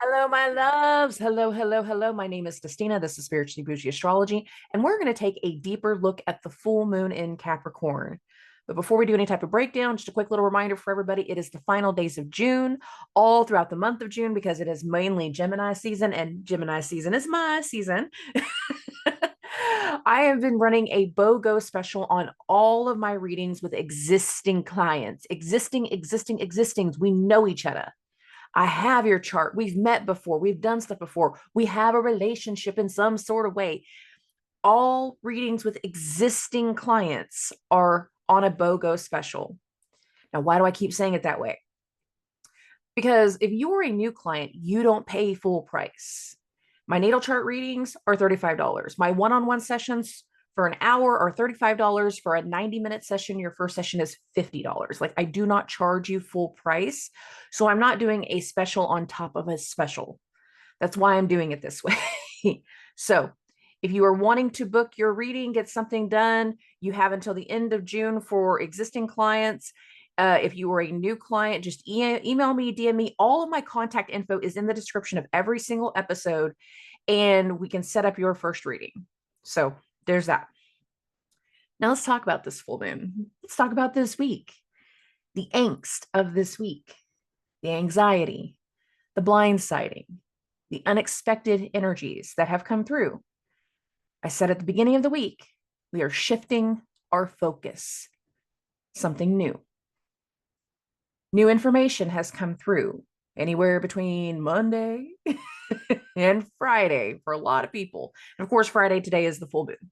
Hello, my loves. Hello, hello, hello. My name is Dustina. This is Spiritually Boujee Astrology, and we're going to take a deeper look at the full moon in Capricorn. But before we do any type of breakdown, just a quick little reminder for everybody, it is the final days of June, all throughout the month of June, because it is mainly Gemini season, and Gemini season is my season. I have been running a BOGO special on all of my readings with existing clients. Existings. We know each other. I have your chart. We've met before. We've done stuff before. We have a relationship in some sort of way. All readings with existing clients are on a BOGO special. Now, why do I keep saying it that way? Because if you are a new client, you don't pay full price. My natal chart readings are $35. My one-on-one sessions for an hour are $35. For a 90-minute session, your first session is $50. Like, I do not charge you full price. So I'm not doing a special on top of a special. That's why I'm doing it this way. So if you are wanting to book your reading, get something done, you have until the end of June for existing clients. If you are a new client, just email me, DM me. All of my contact info is in the description of every single episode, and we can set up your first reading. So there's that. Now let's talk about this full moon. Let's talk about this week, the angst of this week, the anxiety, the blindsiding, the unexpected energies that have come through. I said at the beginning of the week, we are shifting our focus, something new. New information has come through anywhere between Monday and Friday for a lot of people. And of course, Friday today is the full moon.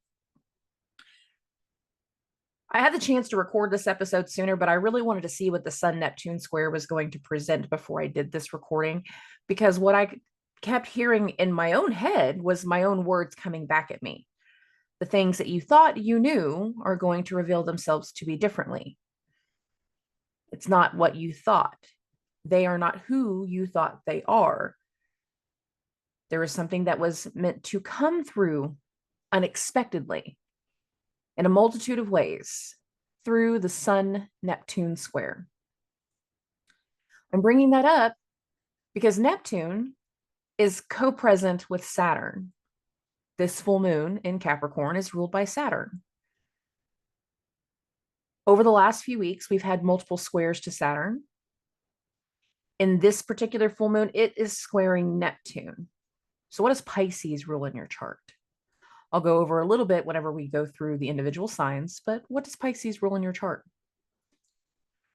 I had the chance to record this episode sooner, but I really wanted to see what the Sun-Neptune square was going to present before I did this recording, because what I kept hearing in my own head was my own words coming back at me. The things that you thought you knew are going to reveal themselves to be differently. It's not what you thought. They are not who you thought they are. There is something that was meant to come through unexpectedly in a multitude of ways through the Sun-Neptune square. I'm bringing that up because Neptune is co-present with Saturn. This full moon in Capricorn is ruled by Saturn. Over the last few weeks, we've had multiple squares to Saturn. In this particular full moon, it is squaring Neptune. So what does Pisces rule in your chart? I'll go over a little bit whenever we go through the individual signs, but what does Pisces rule in your chart?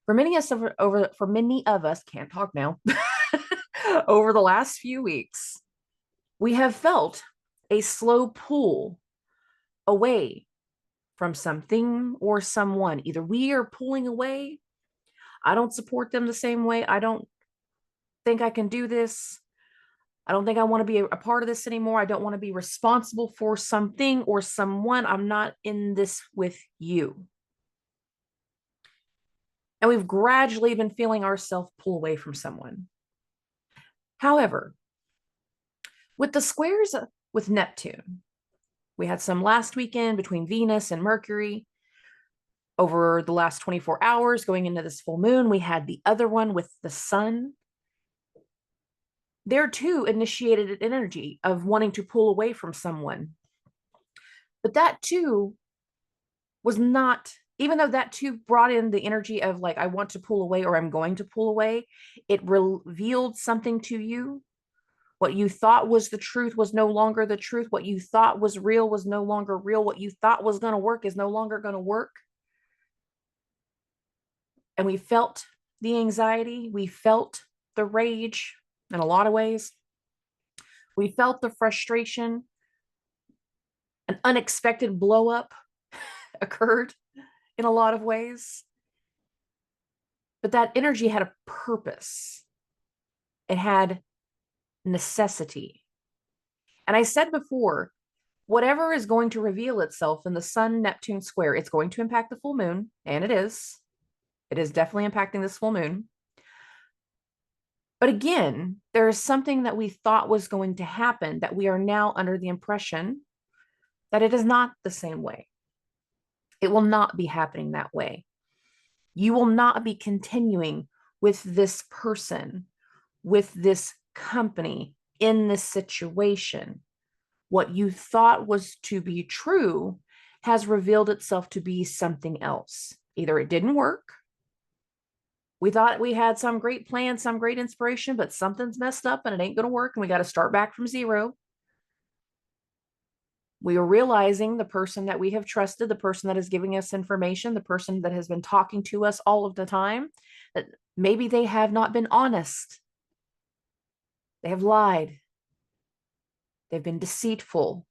For many of us, can't talk now, over the last few weeks, we have felt a slow pull away from something or someone. Either we are pulling away, I don't support them the same way, I don't think I can do this, I don't think I want to be a part of this anymore, I don't want to be responsible for something or someone, I'm not in this with you. And we've gradually been feeling ourselves pull away from someone. However, with the squares with Neptune, we had some last weekend between Venus and Mercury. Over the last 24 hours going into this full moon, we had the other one with the sun. There too initiated an energy of wanting to pull away from someone. But that too was not, even though that too brought in the energy of like, I want to pull away or I'm going to pull away, it revealed something to you. What you thought was the truth was no longer the truth. What you thought was real was no longer real. What you thought was going to work is no longer going to work. And we felt the anxiety. We felt the rage in a lot of ways. We felt the frustration. An unexpected blow up occurred in a lot of ways. But that energy had a purpose. It had necessity. And I said before, whatever is going to reveal itself in the Sun-Neptune square, it's going to impact the full moon, and it is. It is definitely impacting this full moon. But again, there is something that we thought was going to happen that we are now under the impression that it is not the same way. It will not be happening that way. You will not be continuing with this person, with this company, in this situation, what you thought was to be true has revealed itself to be something else. Either it didn't work, we thought we had some great plan, some great inspiration, but something's messed up and it ain't going to work, and we got to start back from zero. We are realizing the person that we have trusted, the person that is giving us information, the person that has been talking to us all of the time, that maybe they have not been honest. They have lied. They've been deceitful.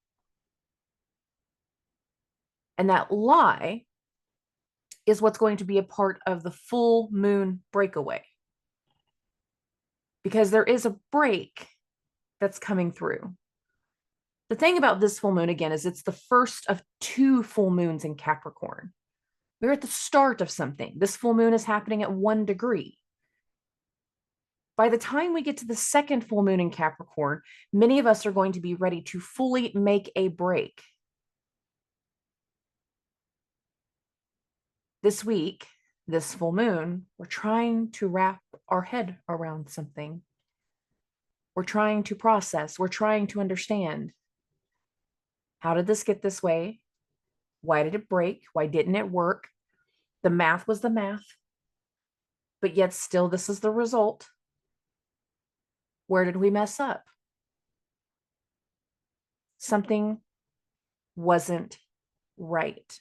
And that lie is what's going to be a part of the full moon breakaway. Because there is a break that's coming through. The thing about this full moon, again, is it's the first of 2 full moons in Capricorn. We're at the start of something. This full moon is happening at 1 degree. By the time we get to the second full moon in Capricorn, many of us are going to be ready to fully make a break. This week, this full moon, we're trying to wrap our head around something. We're trying to process. We're trying to understand. How did this get this way? Why did it break? Why didn't it work? The math was the math, but yet still this is the result. Where did we mess up? Something wasn't right.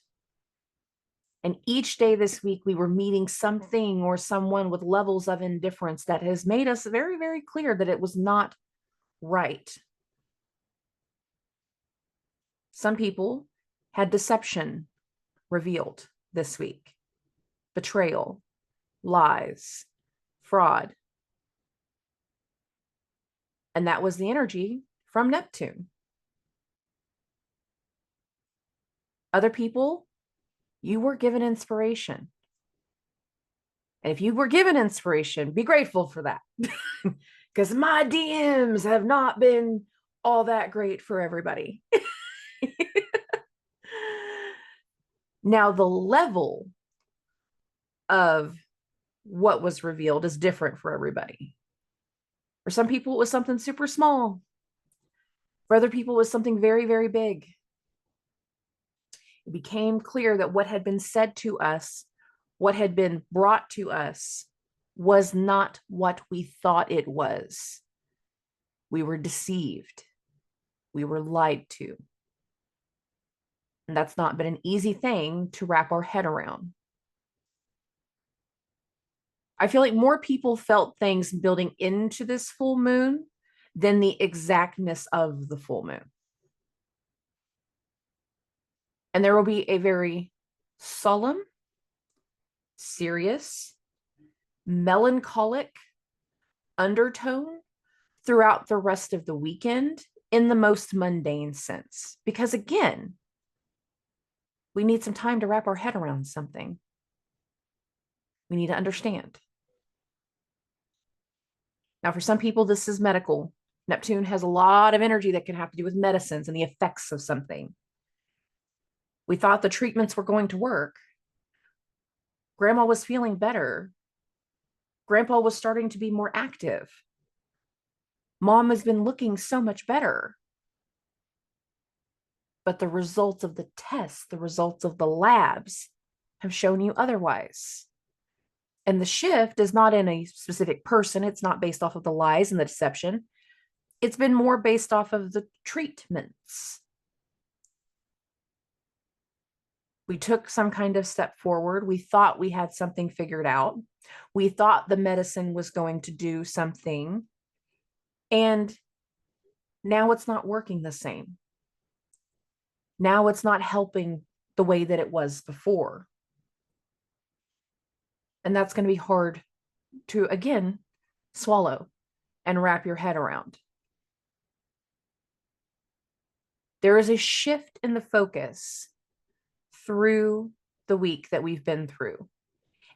And each day this week, we were meeting something or someone with levels of indifference that has made us very, very clear that it was not right. Some people had deception revealed this week, betrayal, lies, fraud. And that was the energy from Neptune. Other people, you were given inspiration. And if you were given inspiration, be grateful for that. Because my DMs have not been all that great for everybody. Now, the level of what was revealed is different for everybody. For some people, it was something super small. For other people, it was something very, very big. It became clear that what had been said to us, what had been brought to us, was not what we thought it was. We were deceived. We were lied to. And that's not been an easy thing to wrap our head around. I feel like more people felt things building into this full moon than the exactness of the full moon. And there will be a very solemn, serious, melancholic undertone throughout the rest of the weekend in the most mundane sense. Because again, we need some time to wrap our head around something. We need to understand. Now, for some people, this is medical. Neptune has a lot of energy that can have to do with medicines and the effects of something. We thought the treatments were going to work. Grandma was feeling better. Grandpa was starting to be more active. Mom has been looking so much better. But the results of the tests, the results of the labs have shown you otherwise. And the shift is not in a specific person. It's not based off of the lies and the deception. It's been more based off of the treatments. We took some kind of step forward. We thought we had something figured out. We thought the medicine was going to do something. And now it's not working the same. Now it's not helping the way that it was before. And that's going to be hard to, again, swallow and wrap your head around. There is a shift in the focus through the week that we've been through.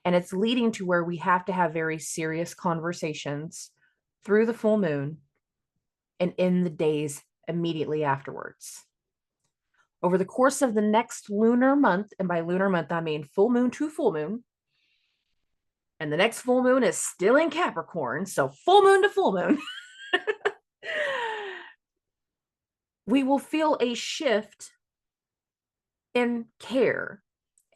And it's leading to where we have to have very serious conversations through the full moon and in the days immediately afterwards. Over the course of the next lunar month, and by lunar month, I mean full moon to full moon, and the next full moon is still in Capricorn, so full moon to full moon. We will feel a shift in care,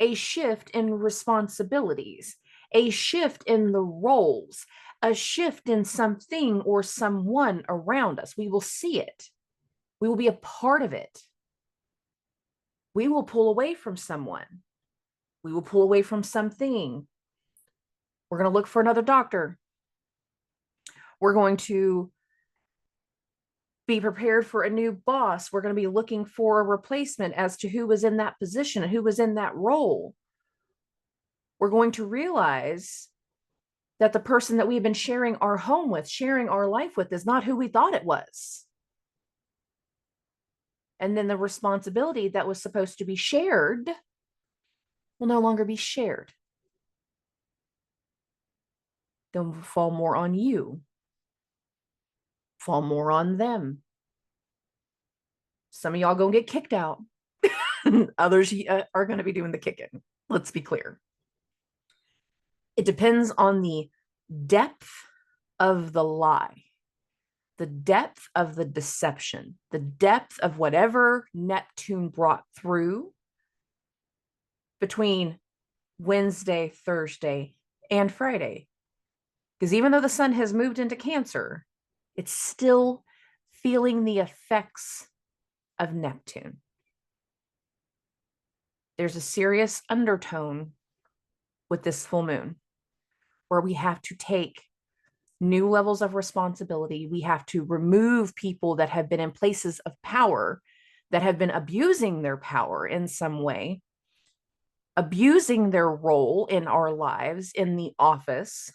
a shift in responsibilities, a shift in the roles, a shift in something or someone around us. We will see it. We will be a part of it. We will pull away from someone. We will pull away from something. We're going to look for another doctor. We're going to be prepared for a new boss. We're going to be looking for a replacement as to who was in that position and who was in that role. We're going to realize that the person that we've been sharing our home with, sharing our life with, is not who we thought it was. And then the responsibility that was supposed to be shared will no longer be shared. They'll fall more on you, fall more on them. Some of y'all gonna get kicked out. Others are going to be doing the kicking. Let's be clear. It depends on the depth of the lie, the depth of the deception, the depth of whatever Neptune brought through between Wednesday, Thursday, and Friday. Because even though the sun has moved into Cancer, it's still feeling the effects of Neptune. There's a serious undertone with this full moon where we have to take new levels of responsibility. We have to remove people that have been in places of power, that have been abusing their power in some way, abusing their role in our lives, in the office.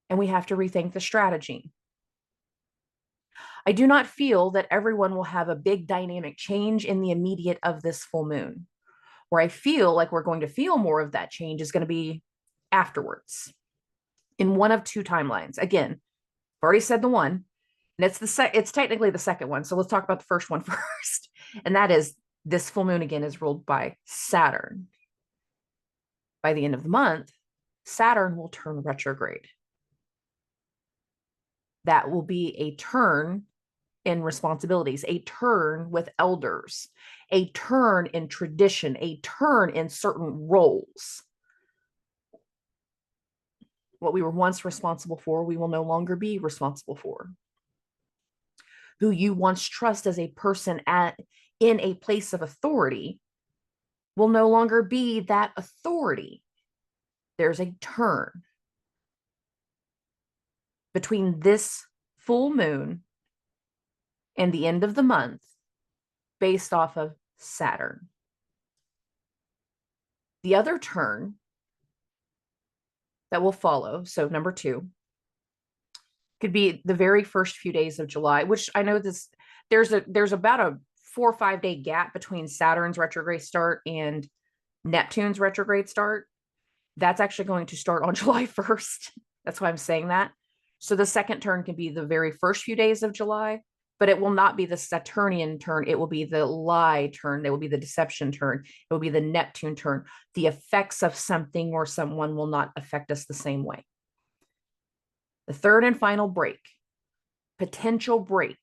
And we have to rethink the strategy. I do not feel that everyone will have a big dynamic change in the immediate of this full moon. Where I feel like we're going to feel more of that change is going to be afterwards in one of two timelines. Again, I've already said the one, and it's technically the second one. So let's talk about the first one first. And that is this full moon again is ruled by Saturn. By the end of the month, Saturn will turn retrograde. That will be a turn in responsibilities, a turn with elders, a turn in tradition, a turn in certain roles. What we were once responsible for, we will no longer be responsible for. Who you once trust as a person in a place of authority will no longer be that authority. There's a turn between this full moon and the end of the month based off of Saturn. The other turn that will follow, so number 2, could be the very first few days of July, which I know there's about a 4 or 5 day gap between Saturn's retrograde start and Neptune's retrograde start. That's actually going to start on July 1st. That's why I'm saying that. So the second turn can be the very first few days of July, but it will not be the Saturnian turn. It will be the lie turn. It will be the deception turn. It will be the Neptune turn. The effects of something or someone will not affect us the same way. The third and final break, potential break.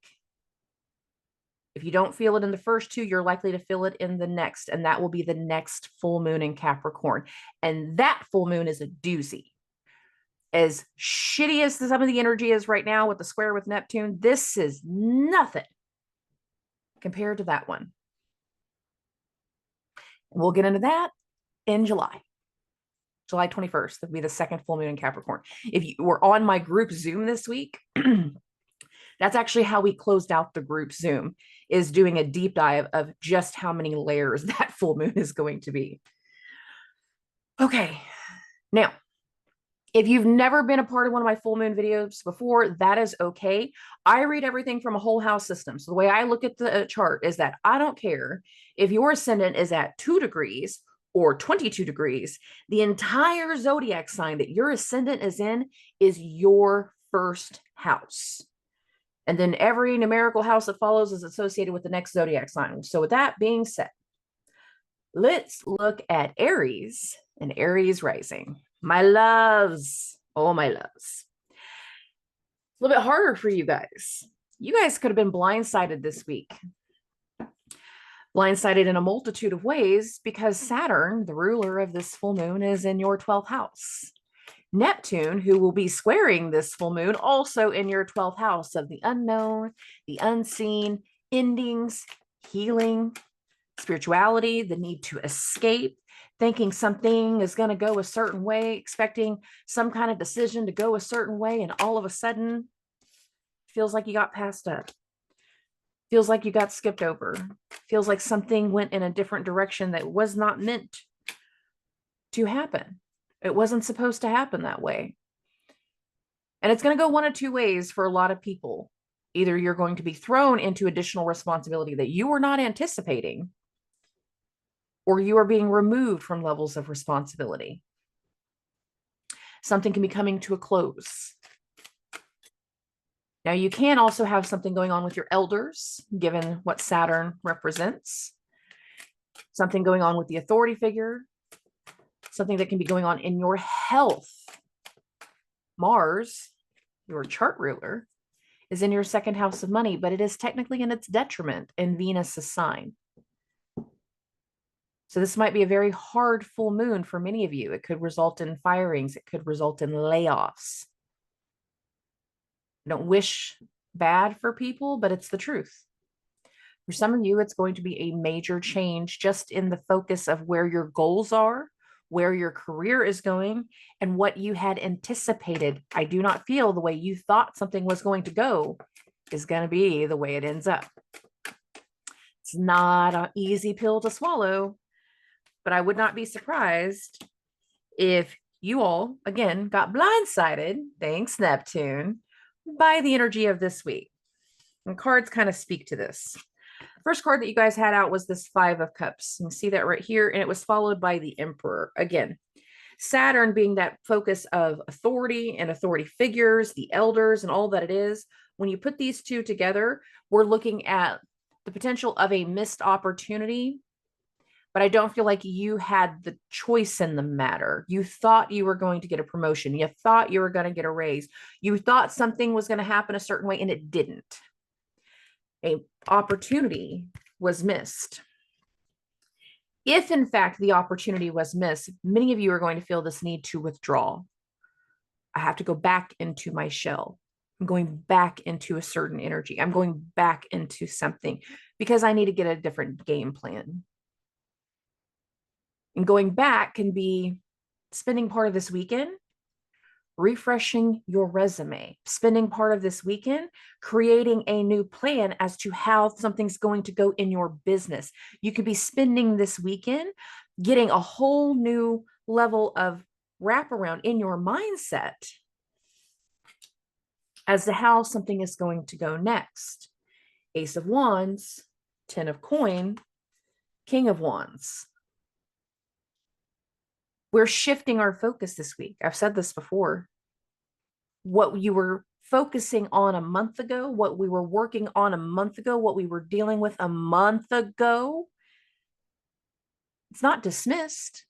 If you don't feel it in the first two, you're likely to feel it in the next, and that will be the next full moon in Capricorn. And that full moon is a doozy. As shitty as some of the energy is right now with the square with Neptune, this is nothing compared to that one. We'll get into that in July. July 21st, that'll be the second full moon in Capricorn. If you were on my group Zoom this week, that's actually how we closed out the group Zoom, is doing a deep dive of just how many layers that full moon is going to be. Okay, now, if you've never been a part of one of my full moon videos before, that is okay. I read everything from a whole house system. So the way I look at the chart is that I don't care if your ascendant is at 2 degrees or 22 degrees, the entire zodiac sign that your ascendant is in is your first house. And then every numerical house that follows is associated with the next zodiac sign. So with that being said, let's look at Aries and Aries rising. My loves, oh my loves. A little bit harder for you guys. you guys could have been blindsided this week. Blindsided in a multitude of ways because Saturn, the ruler of this full moon, is in your 12th house. Neptune, who will be squaring this full moon, also in your 12th house of the unknown, the unseen, endings, healing, spirituality, the need to escape, thinking something is going to go a certain way, expecting some kind of decision to go a certain way, and all of a sudden feels like you got passed up, feels like you got skipped over, feels like something went in a different direction that was not meant to happen. It wasn't supposed to happen that way. And it's going to go one of two ways for a lot of people. Either you're going to be thrown into additional responsibility that you were not anticipating, or you are being removed from levels of responsibility. Something can be coming to a close. Now, you can also have something going on with your elders, given what Saturn represents. Something going on with the authority figure. Something that can be going on in your health. Mars, your chart ruler, is in your second house of money, but it is technically in its detriment in Venus's sign. So this might be a very hard full moon for many of you. It could result in firings. It could result in layoffs. I don't wish bad for people, but it's the truth. For some of you, it's going to be a major change just in the focus of where your goals are, where your career is going, and what you had anticipated. I do not feel the way you thought something was going to go is going to be the way it ends up. It's not an easy pill to swallow, but I would not be surprised if you all, again, got blindsided, thanks Neptune, by the energy of this week. And cards kind of speak to this. First card that you guys had out was this Five of Cups. You can see that right here, and it was followed by the Emperor. Again, Saturn being that focus of authority and authority figures, the elders, and all that it is. When you put these two together, we're looking at the potential of a missed opportunity, but I don't feel like you had the choice in the matter. You thought you were going to get a promotion. You thought you were going to get a raise. You thought something was going to happen a certain way, and it didn't. An opportunity was missed. If, in fact, the opportunity was missed, many of you are going to feel this need to withdraw. I have to go back into my shell. I'm going back into a certain energy. I'm going back into something because I need to get a different game plan. And going back can be spending part of this weekend refreshing your resume, spending part of this weekend creating a new plan as to how something's going to go in your business. You could be spending this weekend getting a whole new level of wraparound in your mindset as to how something is going to go next. Ace of Wands, 10 of Coin, King of Wands. We're shifting our focus this week. I've said this before. What you were focusing on a month ago, what we were working on a month ago, what we were dealing with a month ago, it's not dismissed,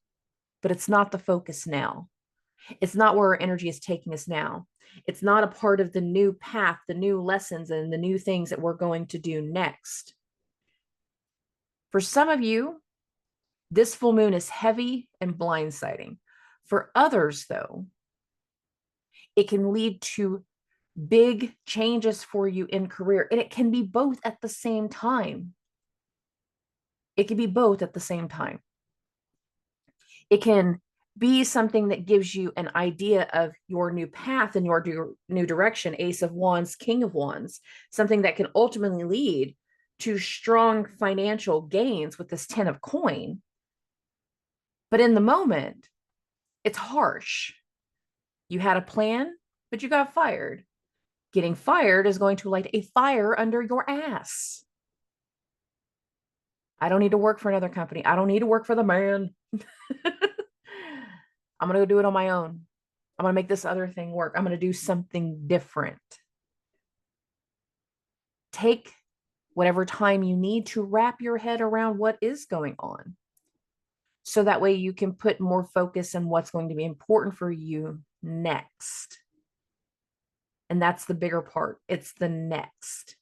but it's not the focus now. It's not where our energy is taking us now. It's not a part of the new path, the new lessons, and the new things that we're going to do next. For some of you, this full moon is heavy and blindsiding. For others, though, it can lead to big changes for you in career, and it can be both at the same time. It can be both at the same time. It can be something that gives you an idea of your new path and your new direction, Ace of Wands, King of Wands, something that can ultimately lead to strong financial gains with this 10 of Coin. But in the moment, it's harsh. You had a plan, but you got fired. Getting fired is going to light a fire under your ass. I don't need to work for another company. I don't need to work for the man. I'm going to go do it on my own. I'm going to make this other thing work. I'm going to do something different. Take whatever time you need to wrap your head around what is going on. So that way you can put more focus on what's going to be important for you next. And that's the bigger part. It's the next.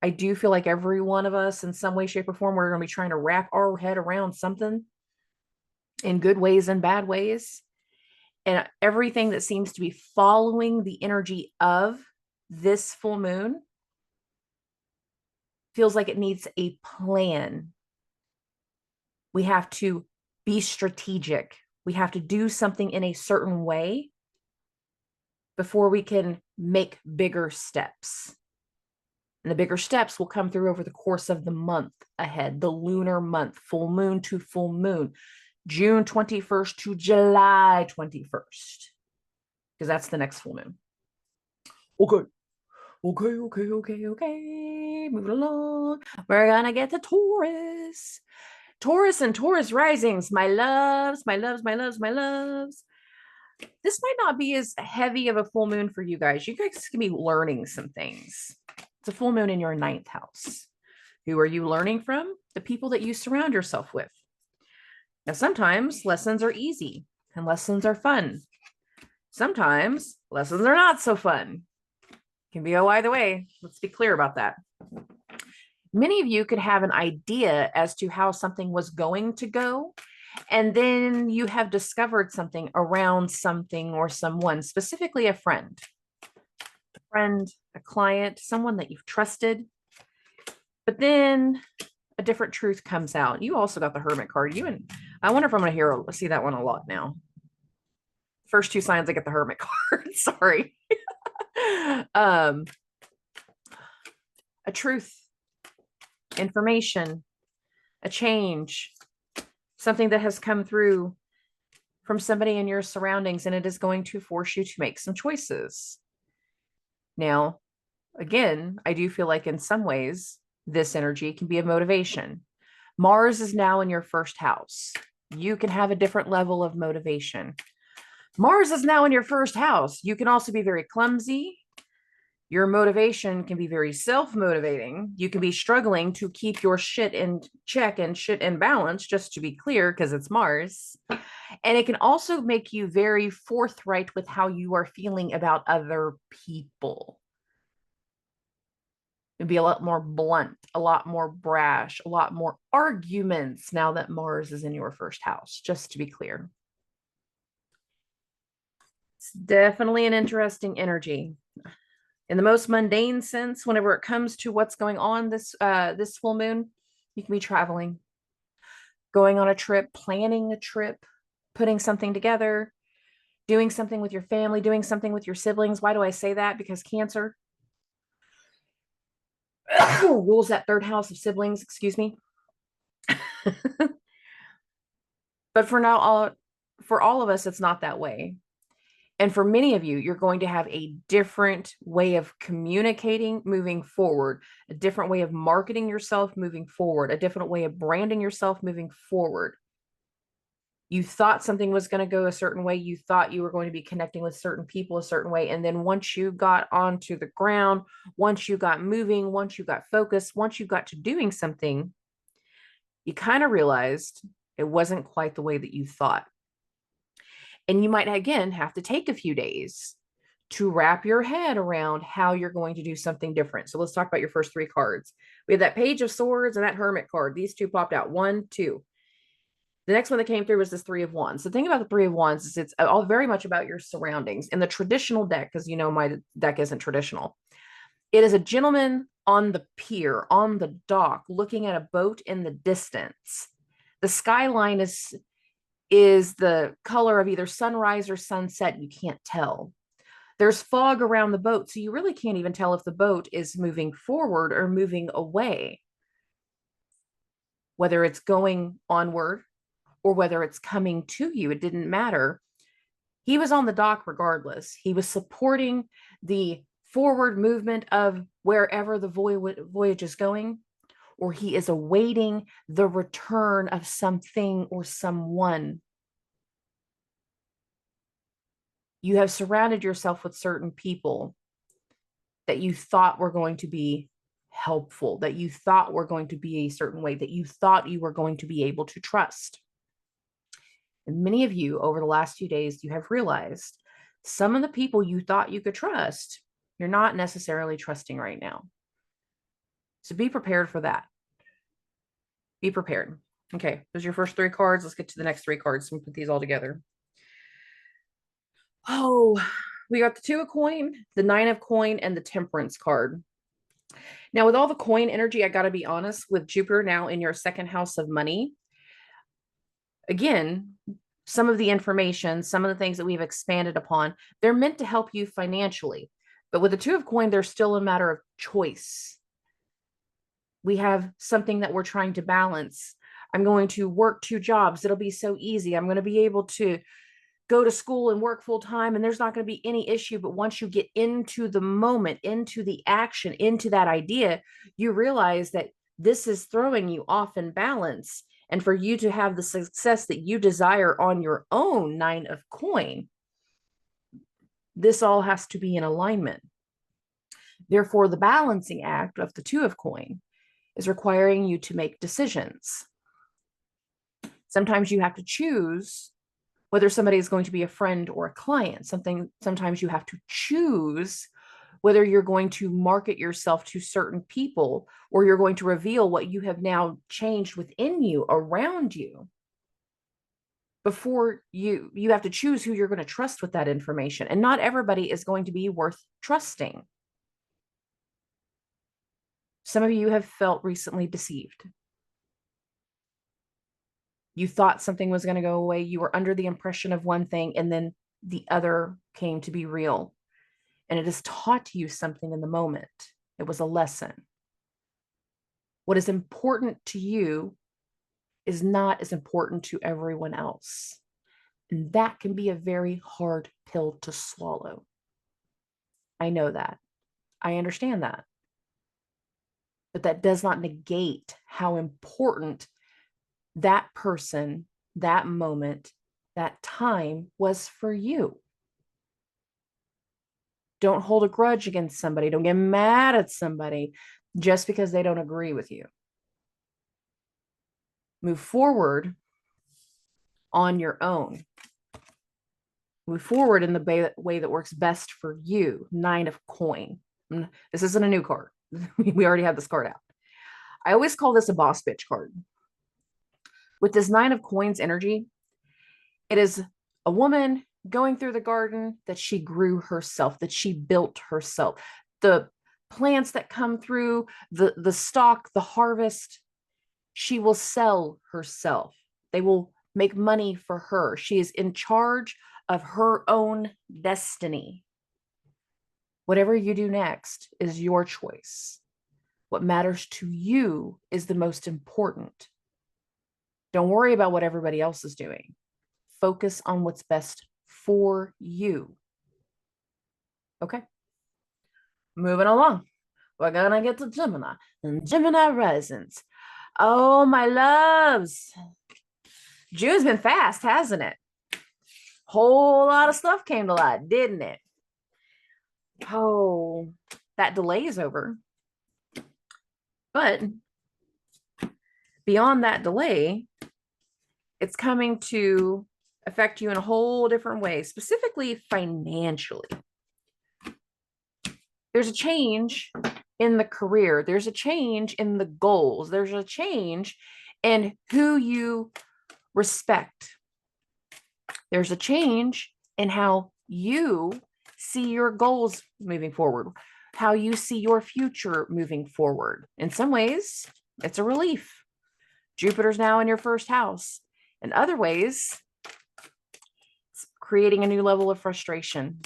I do feel like every one of us in some way, shape, or form, we're going to be trying to wrap our head around something in good ways and bad ways. And everything that seems to be following the energy of this full moon feels like it needs a plan. We have to be strategic. We have to do something in a certain way before we can make bigger steps. And the bigger steps will come through over the course of the month ahead, the lunar month, full moon to full moon, June 21st to July 21st, because that's the next full moon. Okay. Moving along. We're gonna get to Taurus. Taurus and Taurus risings, my loves, my loves, my loves, my loves. This might not be as heavy of a full moon for you guys. You guys can be learning some things. It's a full moon in your 9th house. Who are you learning from? The people that you surround yourself with. Now, sometimes lessons are easy and lessons are fun. Sometimes lessons are not so fun. Can go either way. Let's be clear about that. Many of you could have an idea as to how something was going to go, and then you have discovered something around something or someone, specifically a friend, a client, someone that you've trusted. But then a different truth comes out. You also got the Hermit card. I wonder if I'm going to see that one a lot now. First 2 signs, I get the Hermit card. Sorry. A truth, information, a change, something that has come through from somebody in your surroundings, and it is going to force you to make some choices. Now, again, I do feel like in some ways, this energy can be a motivation. Mars is now in your 1st house. You can have a different level of motivation. Mars is now in your 1st house. You can also be very clumsy. Your motivation can be very self-motivating. You can be struggling to keep your shit in check and shit in balance, just to be clear, because it's Mars. And it can also make you very forthright with how you are feeling about other people. It'd be a lot more blunt, a lot more brash, a lot more arguments now that Mars is in your 1st house, just to be clear. It's definitely an interesting energy. In the most mundane sense, whenever it comes to what's going on this full moon, you can be traveling, going on a trip, planning a trip, putting something together, doing something with your family, doing something with your siblings. Why do I say that? Because Cancer rules that 3rd house of siblings, excuse me. But for all of us, it's not that way. And for many of you, you're going to have a different way of communicating moving forward, a different way of marketing yourself moving forward, a different way of branding yourself moving forward. You thought something was going to go a certain way. You thought you were going to be connecting with certain people a certain way. And then once you got onto the ground, once you got moving, once you got focused, once you got to doing something, you kind of realized it wasn't quite the way that you thought. And you might, again, have to take a few days to wrap your head around how you're going to do something different. So let's talk about your first 3 cards. We have that Page of Swords and that Hermit card. These 2 popped out. 1, 2. The next one that came through was this 3 of Wands. The thing about the 3 of Wands is it's all very much about your surroundings. In the traditional deck, because my deck isn't traditional, it is a gentleman on the pier, on the dock, looking at a boat in the distance. The skyline is the color of either sunrise or sunset. You can't tell. There's fog around the boat, so you really can't even tell if the boat is moving forward or moving away, whether it's going onward or whether it's coming to you. It didn't matter. He was on the dock regardless. He was supporting the forward movement of wherever the voyage is going, or he is awaiting the return of something or someone. You have surrounded yourself with certain people that you thought were going to be helpful, that you thought were going to be a certain way, that you thought you were going to be able to trust. And many of you over the last few days, you have realized Some of the people you thought you could trust, you're not necessarily trusting right now. So be prepared for that. Be prepared. Okay, those are your first 3 cards. Let's get to the next 3 cards and put these all together. Oh, we got the 2 of coin, the 9 of coin, and the temperance card. Now, with all the coin energy, I got to be honest, with Jupiter now in your 2nd house of money, again, some of the information, some of the things that we've expanded upon, they're meant to help you financially. But with the 2 of coin, there's still a matter of choice. We have something that we're trying to balance. I'm going to work 2 jobs. It'll be so easy. I'm going to be able to go to school and work full time, and there's not going to be any issue. But once you get into the moment, into the action, into that idea, you realize that this is throwing you off in balance. And for you to have the success that you desire on your own 9 of coin, this all has to be in alignment. Therefore, the balancing act of the 2 of coin is requiring you to make decisions. Sometimes you have to choose whether somebody is going to be a friend or a client. Sometimes you have to choose whether you're going to market yourself to certain people, or you're going to reveal what you have now changed within you, around you. Before you have to choose who you're going to trust with that information. And not everybody is going to be worth trusting. Some of you have felt recently deceived. You thought something was going to go away. You were under the impression of one thing, and then the other came to be real. And it has taught you something in the moment. It was a lesson. What is important to you is not as important to everyone else. And that can be a very hard pill to swallow. I know that. I understand that. But that does not negate how important that person, that moment, that time was for you. Don't hold a grudge against somebody. Don't get mad at somebody just because they don't agree with you. Move forward on your own. Move forward in the way that works best for you. 9 of coin. This isn't a new card. We already have this card out. I always call this a boss bitch card. With this 9 of coins energy, it is a woman going through the garden that she grew herself, that she built herself. The plants that come through, the stalk, the harvest, she will sell herself. They will make money for her. She is in charge of her own destiny. Whatever you do next is your choice. What matters to you is the most important. Don't worry about what everybody else is doing. Focus on what's best for you. Okay. Moving along. We're going to get to Gemini and Gemini risings. Oh, my loves. June's been fast, hasn't it? Whole lot of stuff came to light, didn't it? Oh, that delay is over. But beyond that delay, it's coming to affect you in a whole different way, specifically financially. There's a change in the career. There's a change in the goals. There's a change in who you respect. There's a change in how you see your goals moving forward, how you see your future moving forward. In some ways, it's a relief. Jupiter's now in your 1st house. In other ways, it's creating a new level of frustration.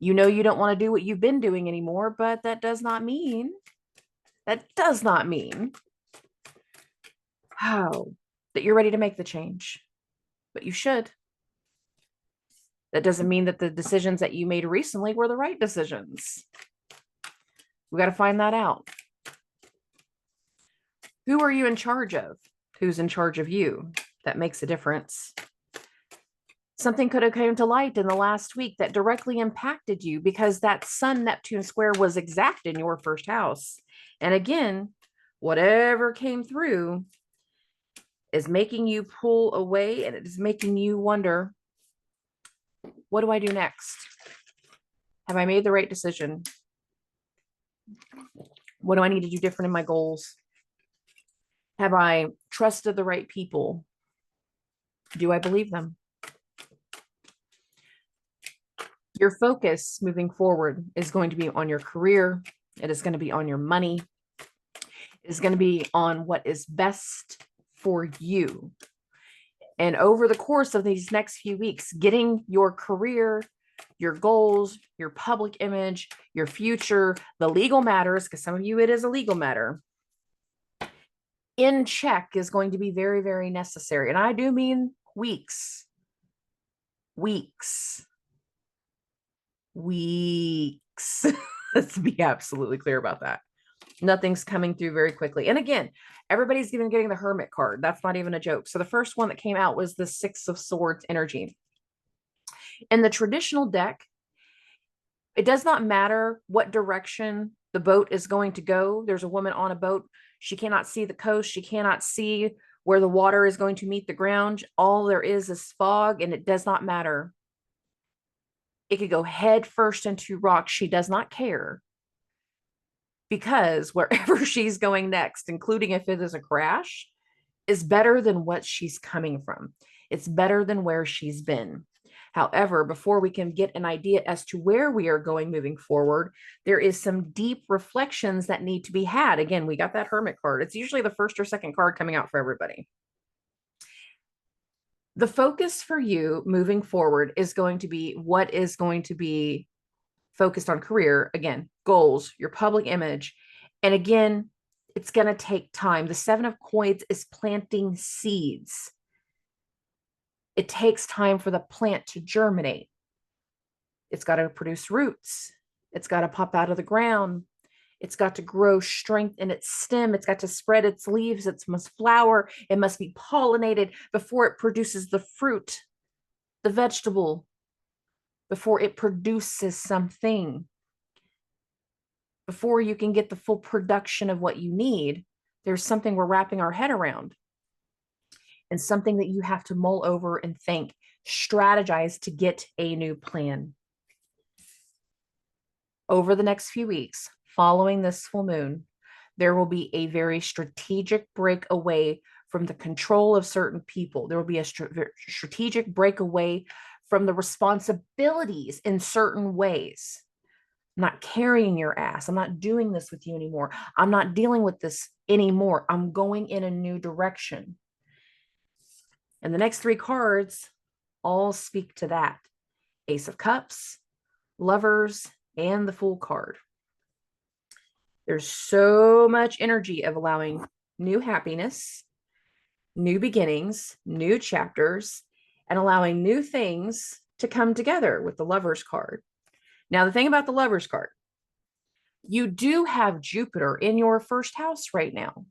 You know you don't want to do what you've been doing anymore, but that does not mean that you're ready to make the change. But you should. That doesn't mean that the decisions that you made recently were the right decisions. We got to find that out. Who are you in charge of? Who's in charge of you? That makes a difference. Something could have come to light in the last week that directly impacted you because that Sun-Neptune square was exact in your 1st house. And again, whatever came through is making you pull away, and it is making you wonder, What do I do next? Have I made the right decision? What do I need to do different in my goals? Have I trusted the right people? Do I believe them? Your focus moving forward is going to be on your career. It is going to be on your money. It is going to be on what is best for you. And over the course of these next few weeks, getting your career, your goals, your public image, your future, the legal matters, because some of you, it is a legal matter, in check is going to be very, very necessary. And I do mean weeks. Let's be absolutely clear about that. Nothing's coming through very quickly. And again, everybody's even getting the Hermit card. That's not even a joke. So the first one that came out was the Six of Swords energy. In the traditional deck, it does not matter what direction the boat is going to go. There's a woman on a boat. She cannot see the coast. She cannot see where the water is going to meet the ground. All there is fog, and it does not matter. It could go head first into rocks. She does not care, because wherever she's going next, including if it is a crash, is better than what she's coming from. It's better than where she's been. However, before we can get an idea as to where we are going moving forward, there is some deep reflections that need to be had. Again, we got that Hermit card. It's usually the first or second card coming out for everybody. The focus for you moving forward is going to be what is going to be focused on career, again, goals, your public image. And again, it's going to take time. The Seven of Coins is planting seeds. It takes time for the plant to germinate. It's got to produce roots. It's got to pop out of the ground. It's got to grow strength in its stem. It's got to spread its leaves. It must flower. It must be pollinated before it produces the fruit, the vegetable, before it produces something. Before you can get the full production of what you need, there's something we're wrapping our head around, and something that you have to mull over and think, strategize to get a new plan. Over the next few weeks, following this full moon, there will be a very strategic break away from the control of certain people. There will be a strategic break away from the responsibilities in certain ways. I'm not carrying your ass. I'm not doing this with you anymore. I'm not dealing with this anymore. I'm going in a new direction. And the next three cards all speak to that. Ace of Cups, Lovers, and the Fool card. There's so much energy of allowing new happiness, new beginnings, new chapters, and allowing new things to come together with the Lovers card. Now, the thing about the Lovers card, you do have Jupiter in your first house right now.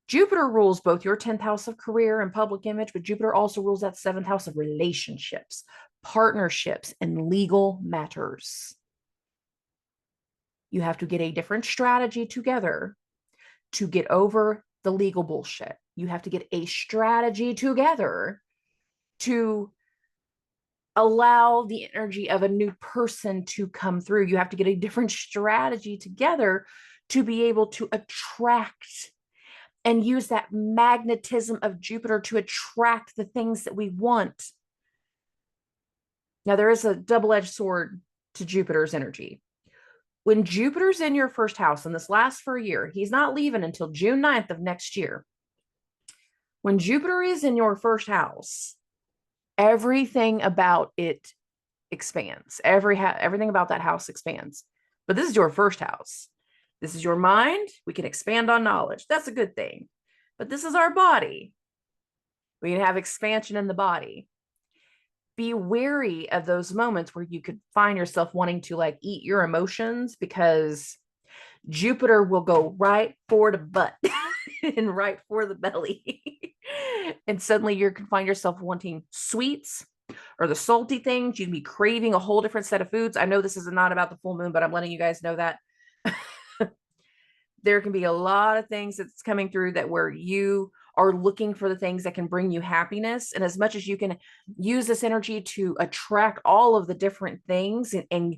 Jupiter rules both your 10th house of career and public image, but Jupiter also rules that 7th house of relationships, partnerships, and legal matters. You have to get a different strategy together to get over the legal bullshit. You have to get a strategy together to allow the energy of a new person to come through. You have to get a different strategy together to be able to attract and use that magnetism of Jupiter to attract the things that we want. Now, there is a double-edged sword to Jupiter's energy. When Jupiter's in your first house, and this lasts for a year, he's not leaving until June 9th of next year. When Jupiter is in your first house, everything about it expands. Everything about that house expands. But this is your first house. This is your mind. We can expand on knowledge. That's a good thing. But this is our body. We can have expansion in the body. Be wary of those moments where you could find yourself wanting to like eat your emotions, because Jupiter will go right for the butt and right for the belly. And suddenly you can find yourself wanting sweets or the salty things. You'd be craving a whole different set of foods. I know this is not about the full moon, but I'm letting you guys know that. There can be a lot of things that's coming through that where you are looking for the things that can bring you happiness. And as much as you can use this energy to attract all of the different things and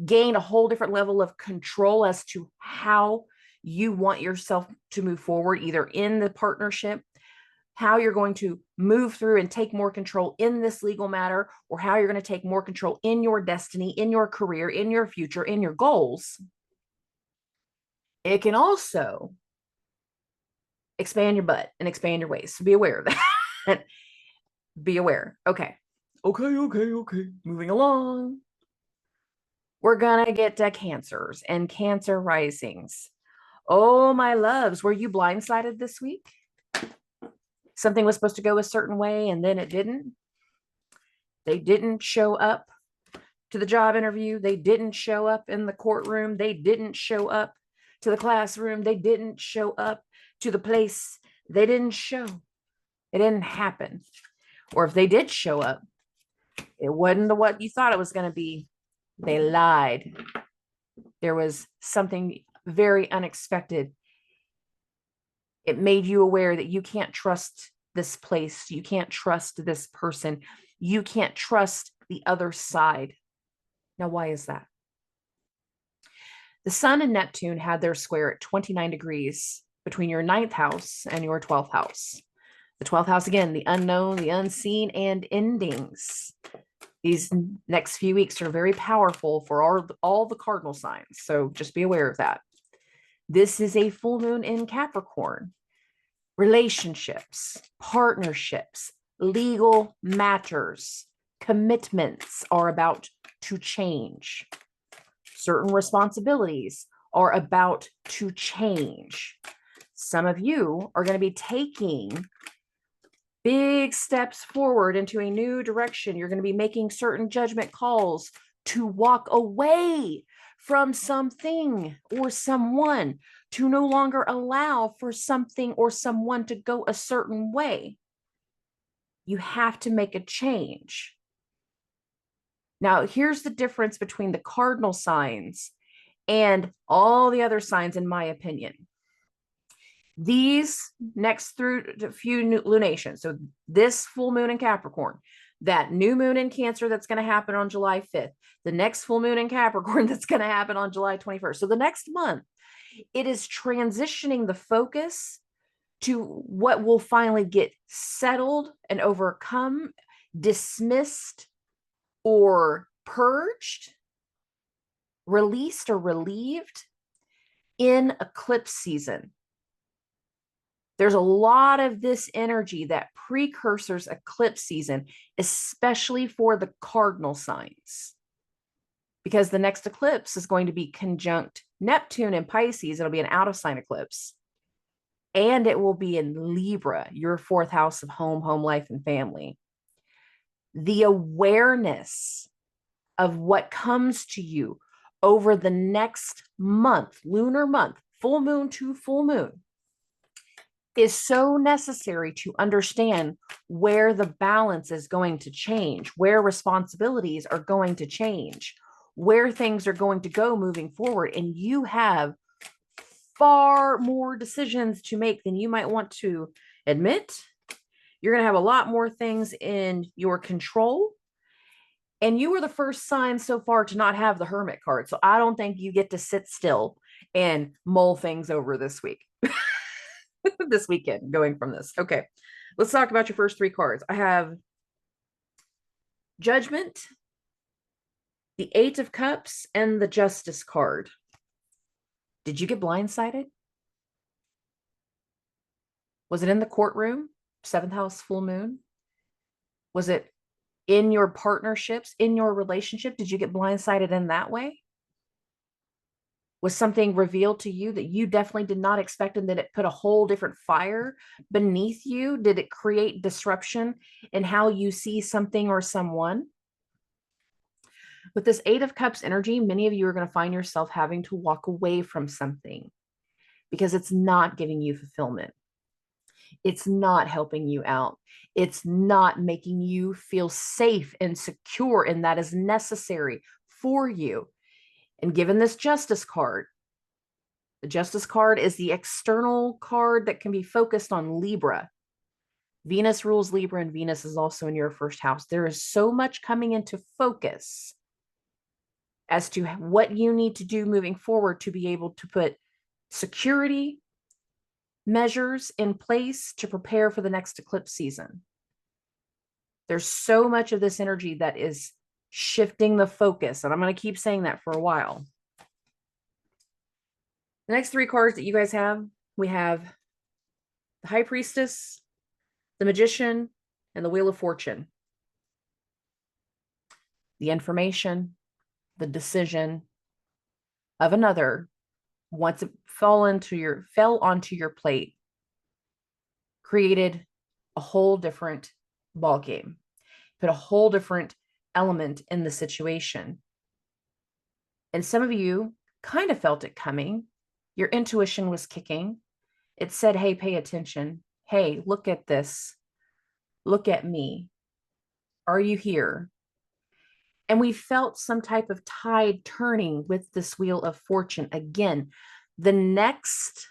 gain a whole different level of control as to how you want yourself to move forward, either in the partnership, how you're going to move through and take more control in this legal matter, or how you're going to take more control in your destiny, in your career, in your future, in your goals. It can also expand your butt and expand your ways. So be aware of that. Be aware. Okay. Moving along. We're going to get to Cancers and Cancer risings. Oh, my loves, were you blindsided this week? Something was supposed to go a certain way and then it didn't. They didn't show up to the job interview. They didn't show up in the courtroom. They didn't show up to the classroom. They didn't show up to the place. They didn't show. It didn't happen. Or if they did show up, it wasn't what you thought it was going to be. They lied. There was something very unexpected. It made you aware that you can't trust this place. You can't trust this person. You can't trust the other side. Now, why is that? The Sun and Neptune had their square at 29 degrees between your 9th house and your 12th house. The 12th house, again, the unknown, the unseen, and endings. These next few weeks are very powerful for all the cardinal signs. So just be aware of that. This is a full moon in Capricorn. Relationships, partnerships, legal matters, commitments are about to change. Certain responsibilities are about to change. Some of you are going to be taking big steps forward into a new direction. You're going to be making certain judgment calls to walk away from something or someone, to no longer allow for something or someone to go a certain way. You have to make a change. Now, here's the difference between the cardinal signs and all the other signs, in my opinion. These next through a few lunations, so this full moon in Capricorn, that new moon in Cancer that's going to happen on July 5th, the next full moon in Capricorn that's going to happen on July 21st. So the next month, it is transitioning the focus to what will finally get settled and overcome, dismissed, or purged, released or relieved in eclipse season. There's a lot of this energy that precursors eclipse season, especially for the cardinal signs, because the next eclipse is going to be conjunct Neptune in Pisces. It'll be an out of sign eclipse, and it will be in Libra, your 4th house of home life, and family. The awareness of what comes to you over the next month, lunar month, full moon to full moon, is so necessary to understand where the balance is going to change, where responsibilities are going to change, where things are going to go moving forward. And you have far more decisions to make than you might want to admit. You're going to have a lot more things in your control. And you were the first sign so far to not have the Hermit card. So I don't think you get to sit still and mull things over this week. This weekend, going from this. Okay, let's talk about your first 3 cards. I have Judgment, the 8 of Cups, and the Justice card. Did you get blindsided? Was it in the courtroom? 7th house full moon? Was it in your partnerships, in your relationship? Did you get blindsided in that way? Was something revealed to you that you definitely did not expect, and that it put a whole different fire beneath you? Did it create disruption in how you see something or someone? With this 8 of Cups energy, many of you are going to find yourself having to walk away from something because it's not giving you fulfillment. It's not helping you out. It's not making you feel safe and secure, and that is necessary for you. And given this Justice card, the Justice card is the external card that can be focused on Libra. Venus rules Libra, and Venus is also in your first house. There is so much coming into focus as to what you need to do moving forward to be able to put security measures in place to prepare for the next eclipse season. There's so much of this energy that is shifting the focus, and I'm going to keep saying that for a while. The next three cards that you guys have, we have the High Priestess, the Magician, and the Wheel of Fortune. The information, the decision of another, once it fell onto your plate, created a whole different ball game, put a whole different element in the situation. And some of you kind of felt it coming. Your intuition was kicking. It said, hey, pay attention. Hey, look at this. Look at me. Are you here? And we felt some type of tide turning with this Wheel of Fortune. Again, the next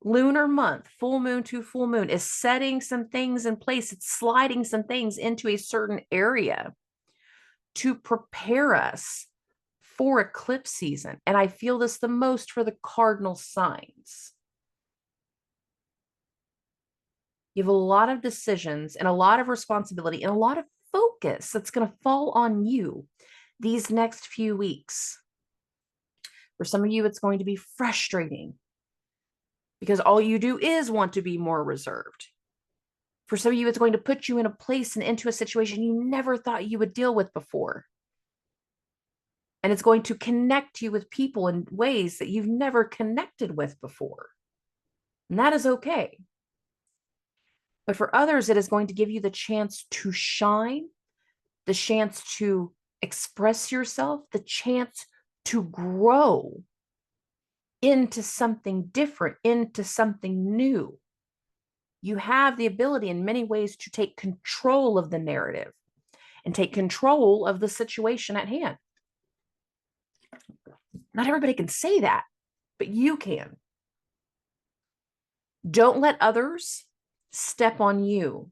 lunar month, full moon to full moon, is setting some things in place. It's sliding some things into a certain area to prepare us for eclipse season. And I feel this the most for the cardinal signs. You have a lot of decisions and a lot of responsibility and a lot of focus that's going to fall on you these next few weeks. For some of you, it's going to be frustrating because all you do is want to be more reserved. For some of you, it's going to put you in a place and into a situation you never thought you would deal with before. And it's going to connect you with people in ways that you've never connected with before. And that is okay. But for others, it is going to give you the chance to shine, the chance to express yourself, the chance to grow into something different, into something new. You have the ability in many ways to take control of the narrative and take control of the situation at hand. Not everybody can say that, but you can. Don't let others step on you.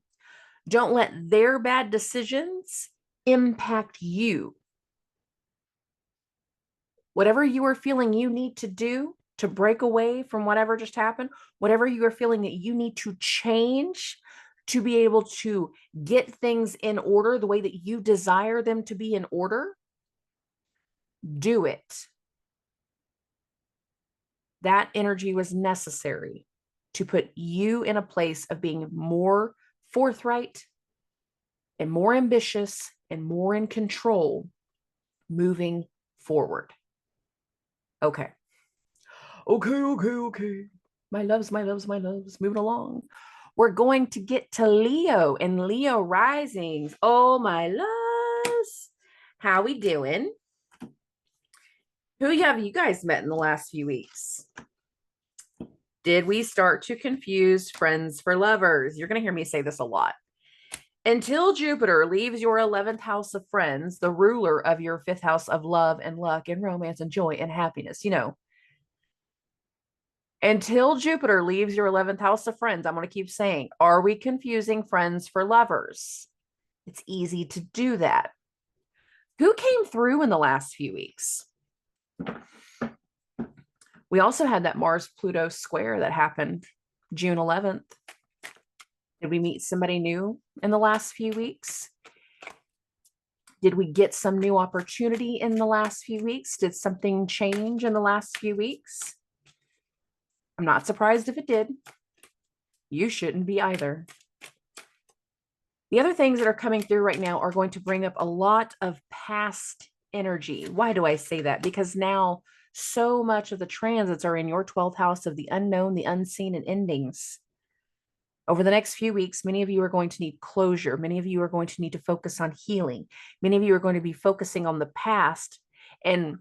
Don't let their bad decisions impact you. Whatever you are feeling you need to do to break away from whatever just happened, whatever you are feeling that you need to change to be able to get things in order the way that you desire them to be in order, do it. That energy was necessary to put you in a place of being more forthright and more ambitious and more in control moving forward. Okay. Okay. My loves. Moving along. We're going to get to Leo and Leo risings. Oh, my loves. How we doing? Who have you guys met in the last few weeks? Did we start to confuse friends for lovers? You're going to hear me say this a lot. Until Jupiter leaves your 11th house of friends, the ruler of your 5th house of love and luck and romance and joy and happiness, until Jupiter leaves your 11th house of friends, I'm going to keep saying, are we confusing friends for lovers? It's easy to do that. Who came through in the last few weeks? We also had that Mars-Pluto square that happened June 11th. Did we meet somebody new in the last few weeks? Did we get some new opportunity in the last few weeks? Did something change in the last few weeks? I'm not surprised if it did. You shouldn't be either. The other things that are coming through right now are going to bring up a lot of past energy. Why do I say that? Because now so much of the transits are in your 12th house of the unknown, the unseen, and endings. Over the next few weeks, many of you are going to need closure. Many of you are going to need to focus on healing. Many of you are going to be focusing on the past and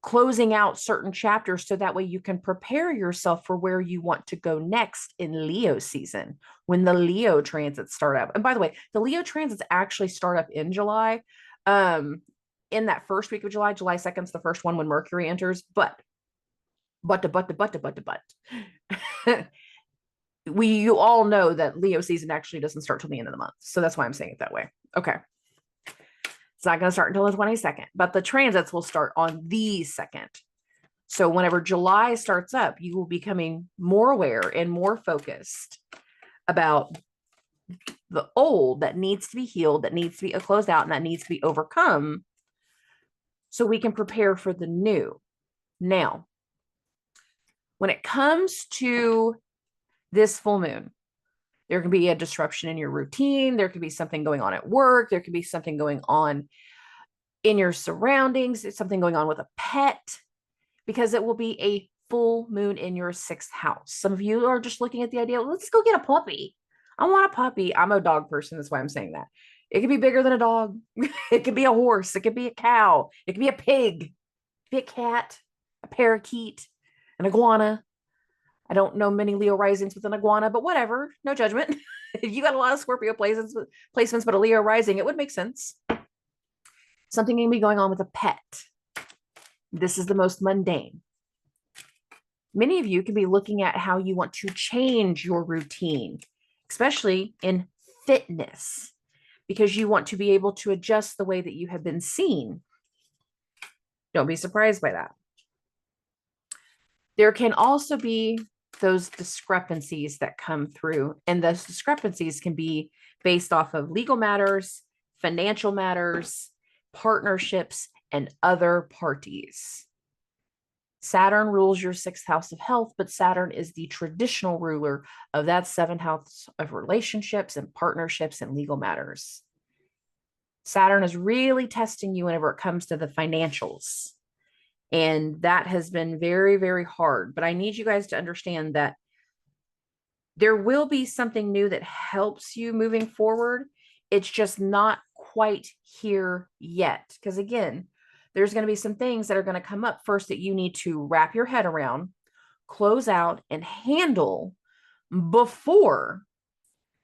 closing out certain chapters so that way you can prepare yourself for where you want to go next in Leo season when the Leo transits start up. And by the way, the Leo transits actually start up in July. In that first week of July, July 2nd is the first one when Mercury enters, but you all know that Leo season actually doesn't start till the end of the month. So that's why I'm saying it that way. Okay. It's not going to start until the 22nd, but the transits will start on the 2nd. So whenever July starts up, you will be becoming more aware and more focused about the old that needs to be healed, that needs to be closed out, and that needs to be overcome so we can prepare for the new. Now, when it comes to this full moon, there can be a disruption in your routine. There could be something going on at work. There could be something going on in your surroundings. It's something going on with a pet, because it will be a full moon in your 6th house. Some of you are just looking at the idea, let's go get a puppy. I want a puppy. I'm a dog person. That's why I'm saying that. It could be bigger than a dog. It could be a horse. It could be a cow. It could be a pig. It could be a cat, a parakeet, an iguana. I don't know many Leo risings with an iguana, but whatever. No judgment. If you got a lot of Scorpio placements, but a Leo rising, it would make sense. Something can be going on with a pet. This is the most mundane. Many of you can be looking at how you want to change your routine, especially in fitness, because you want to be able to adjust the way that you have been seen. Don't be surprised by that. There can also be those discrepancies that come through, and those discrepancies can be based off of legal matters, financial matters, partnerships, and other parties. Saturn rules your 6th house of health, but Saturn is the traditional ruler of that 7th house of relationships and partnerships and legal matters. Saturn is really testing you whenever it comes to the financials. And that has been very, very hard. But I need you guys to understand that there will be something new that helps you moving forward. It's just not quite here yet. Because again, there's going to be some things that are going to come up first that you need to wrap your head around, close out, and handle before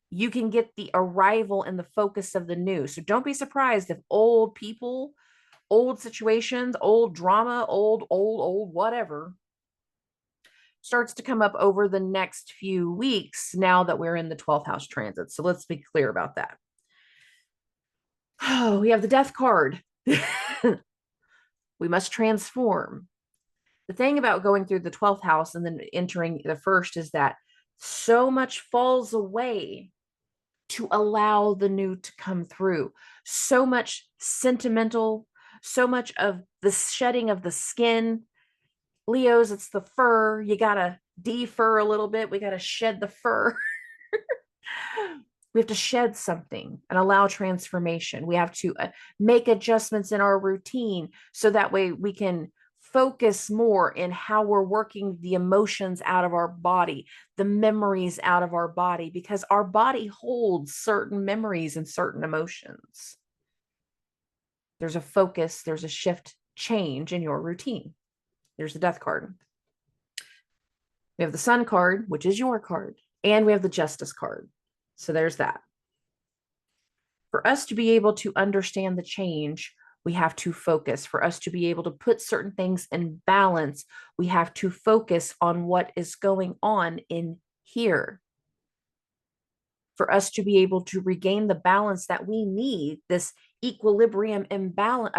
you can get the arrival and the focus of the new. So don't be surprised if old people, old situations, old drama, old whatever starts to come up over the next few weeks now that we're in the 12th house transit. So let's be clear about that. Oh, we have the death card. We must transform. The thing about going through the 12th house and then entering the first is that so much falls away to allow the new to come through. So much sentimental, so much of the shedding of the skin. Leos, it's the fur. You got to defur a little bit. We got to shed the fur. We have to shed something and allow transformation. We have to make adjustments in our routine so that way we can focus more in how we're working the emotions out of our body, the memories out of our body, because our body holds certain memories and certain emotions. There's a focus, there's a shift, change in your routine. There's the death card. We have the sun card, which is your card, and we have the justice card. So there's that. For us to be able to understand the change, we have to focus. For us to be able to put certain things in balance, we have to focus on what is going on in here. For us to be able to regain the balance that we need, this equilibrium imbalance,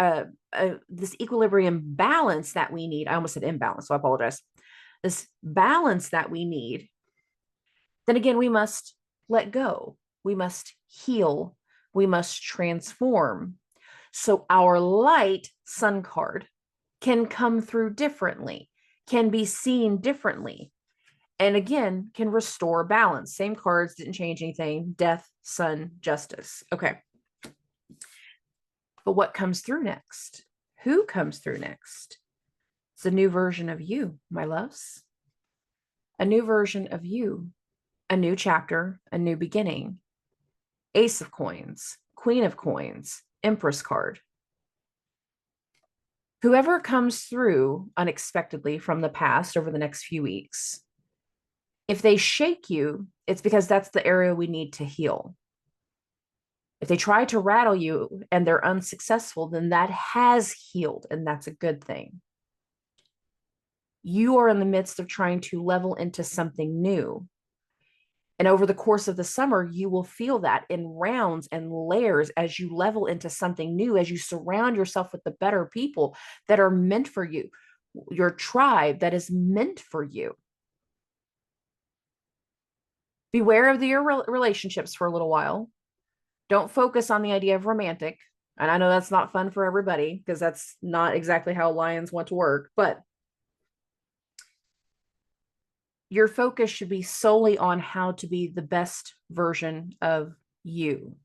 balance that we need. I almost said imbalance, so I apologize. This balance that we need, then again, we must let go. We must heal. We must transform. So our light sun card can come through differently, can be seen differently, and again, can restore balance. Same cards, didn't change anything. Death, sun, justice. Okay. But what comes through next? Who comes through next? It's a new version of you, my loves. A new version of you. A new chapter, a new beginning. Ace of Coins, Queen of Coins, Empress card. Whoever comes through unexpectedly from the past over the next few weeks, if they shake you, it's because that's the area we need to heal. If they try to rattle you and they're unsuccessful, then that has healed, and that's a good thing. You are in the midst of trying to level into something new. And over the course of the summer, you will feel that in rounds and layers as you level into something new, as you surround yourself with the better people that are meant for you, your tribe that is meant for you. Beware of your relationships for a little while. Don't focus on the idea of romantic. And I know that's not fun for everybody because that's not exactly how lions want to work, but your focus should be solely on how to be the best version of you.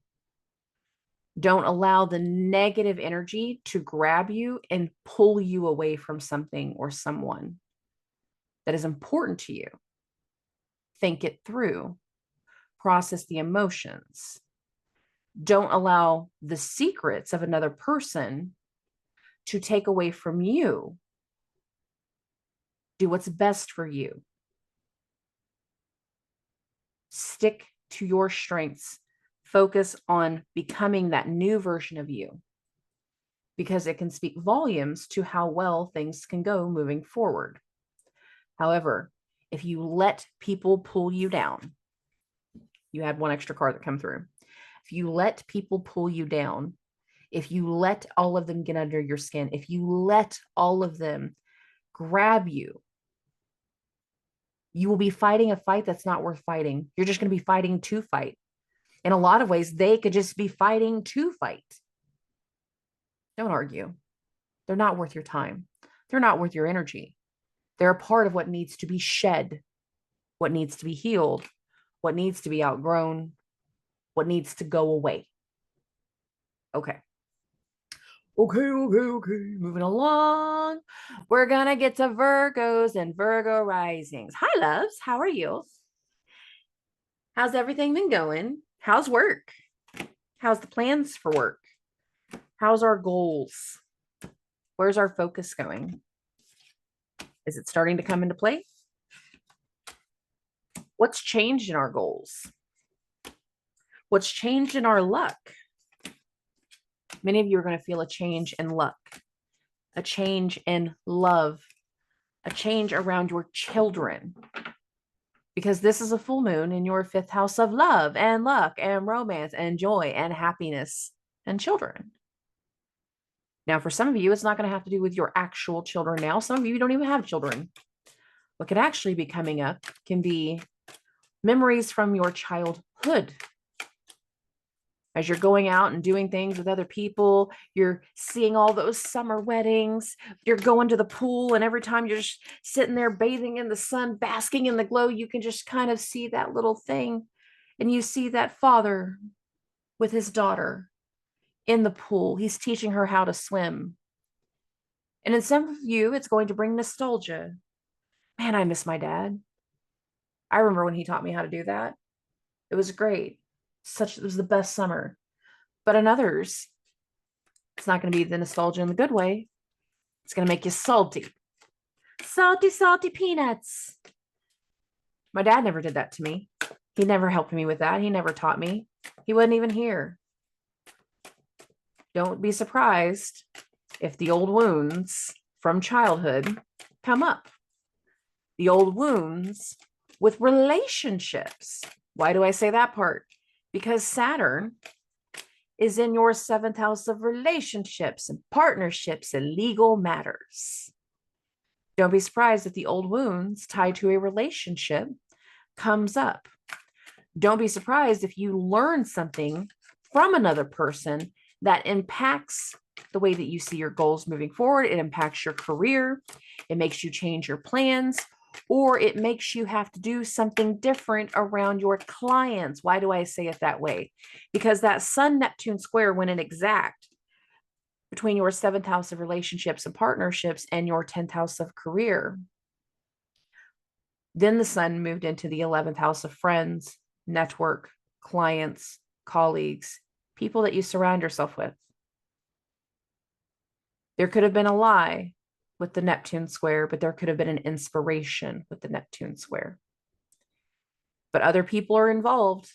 Don't allow the negative energy to grab you and pull you away from something or someone that is important to you. Think it through, process the emotions. Don't allow the secrets of another person to take away from you. Do what's best for you. Stick to your strengths. Focus on becoming that new version of you, because it can speak volumes to how well things can go moving forward. However, if you let people pull you down, you had one extra card that come through. If you let people pull you down, if you let all of them get under your skin, if you let all of them grab you, you will be fighting a fight that's not worth fighting. You're just going to be fighting to fight. In a lot of ways, they could just be fighting to fight. Don't argue. They're not worth your time. They're not worth your energy. They're a part of what needs to be shed, what needs to be healed, what needs to be outgrown, what needs to go away. Okay. Okay. Moving along. We're going to get to Virgos and Virgo risings. Hi, loves. How are you? How's everything been going? How's work? How's the plans for work? How's our goals? Where's our focus going? Is it starting to come into play? What's changed in our goals? What's changed in our luck? Many of you are going to feel a change in luck, a change in love, a change around your children, because this is a full moon in your fifth house of love and luck and romance and joy and happiness and children. Now, for some of you, it's not going to have to do with your actual children now. Some of you don't even have children. What could actually be coming up can be memories from your childhood. As you're going out and doing things with other people, you're seeing all those summer weddings, you're going to the pool, and every time you're just sitting there bathing in the sun, basking in the glow, you can just kind of see that little thing. And you see that father with his daughter in the pool. He's teaching her how to swim. And in some of you, it's going to bring nostalgia. Man, I miss my dad. I remember when he taught me how to do that. It was great. It was the best summer. But in others, it's not going to be the nostalgia in the good way. It's going to make you salty. Salty, salty peanuts. My dad never did that to me. He never helped me with that. He never taught me. He wasn't even here. Don't be surprised if the old wounds from childhood come up. The old wounds with relationships. Why do I say that part? Because Saturn is in your seventh house of relationships and partnerships and legal matters. Don't be surprised if the old wounds tied to a relationship comes up. Don't be surprised if you learn something from another person that impacts the way that you see your goals moving forward. It impacts your career. It makes you change your plans, or it makes you have to do something different around your clients. Why do I say it that way? Because that Sun-Neptune square, when it exact between your seventh house of relationships and partnerships and your 10th house of career, then the Sun moved into the 11th house of friends, network, clients, colleagues, people that you surround yourself with. There could have been a lie with the Neptune square, but there could have been an inspiration with the Neptune square. But other people are involved,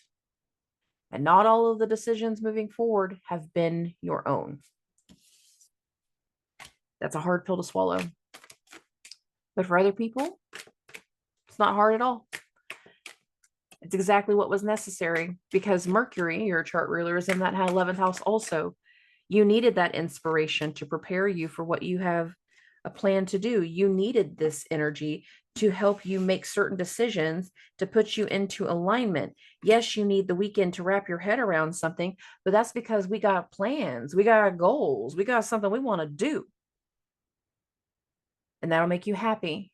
and not all of the decisions moving forward have been your own. That's a hard pill to swallow. But for other people, it's not hard at all. It's exactly what was necessary because Mercury, your chart ruler, is in that 11th house also. You needed that inspiration to prepare you for what you have a plan to do. You needed this energy to help you make certain decisions, to put you into alignment. Yes, you need the weekend to wrap your head around something, but that's because we got plans, we got goals, we got something we want to do. And that'll make you happy.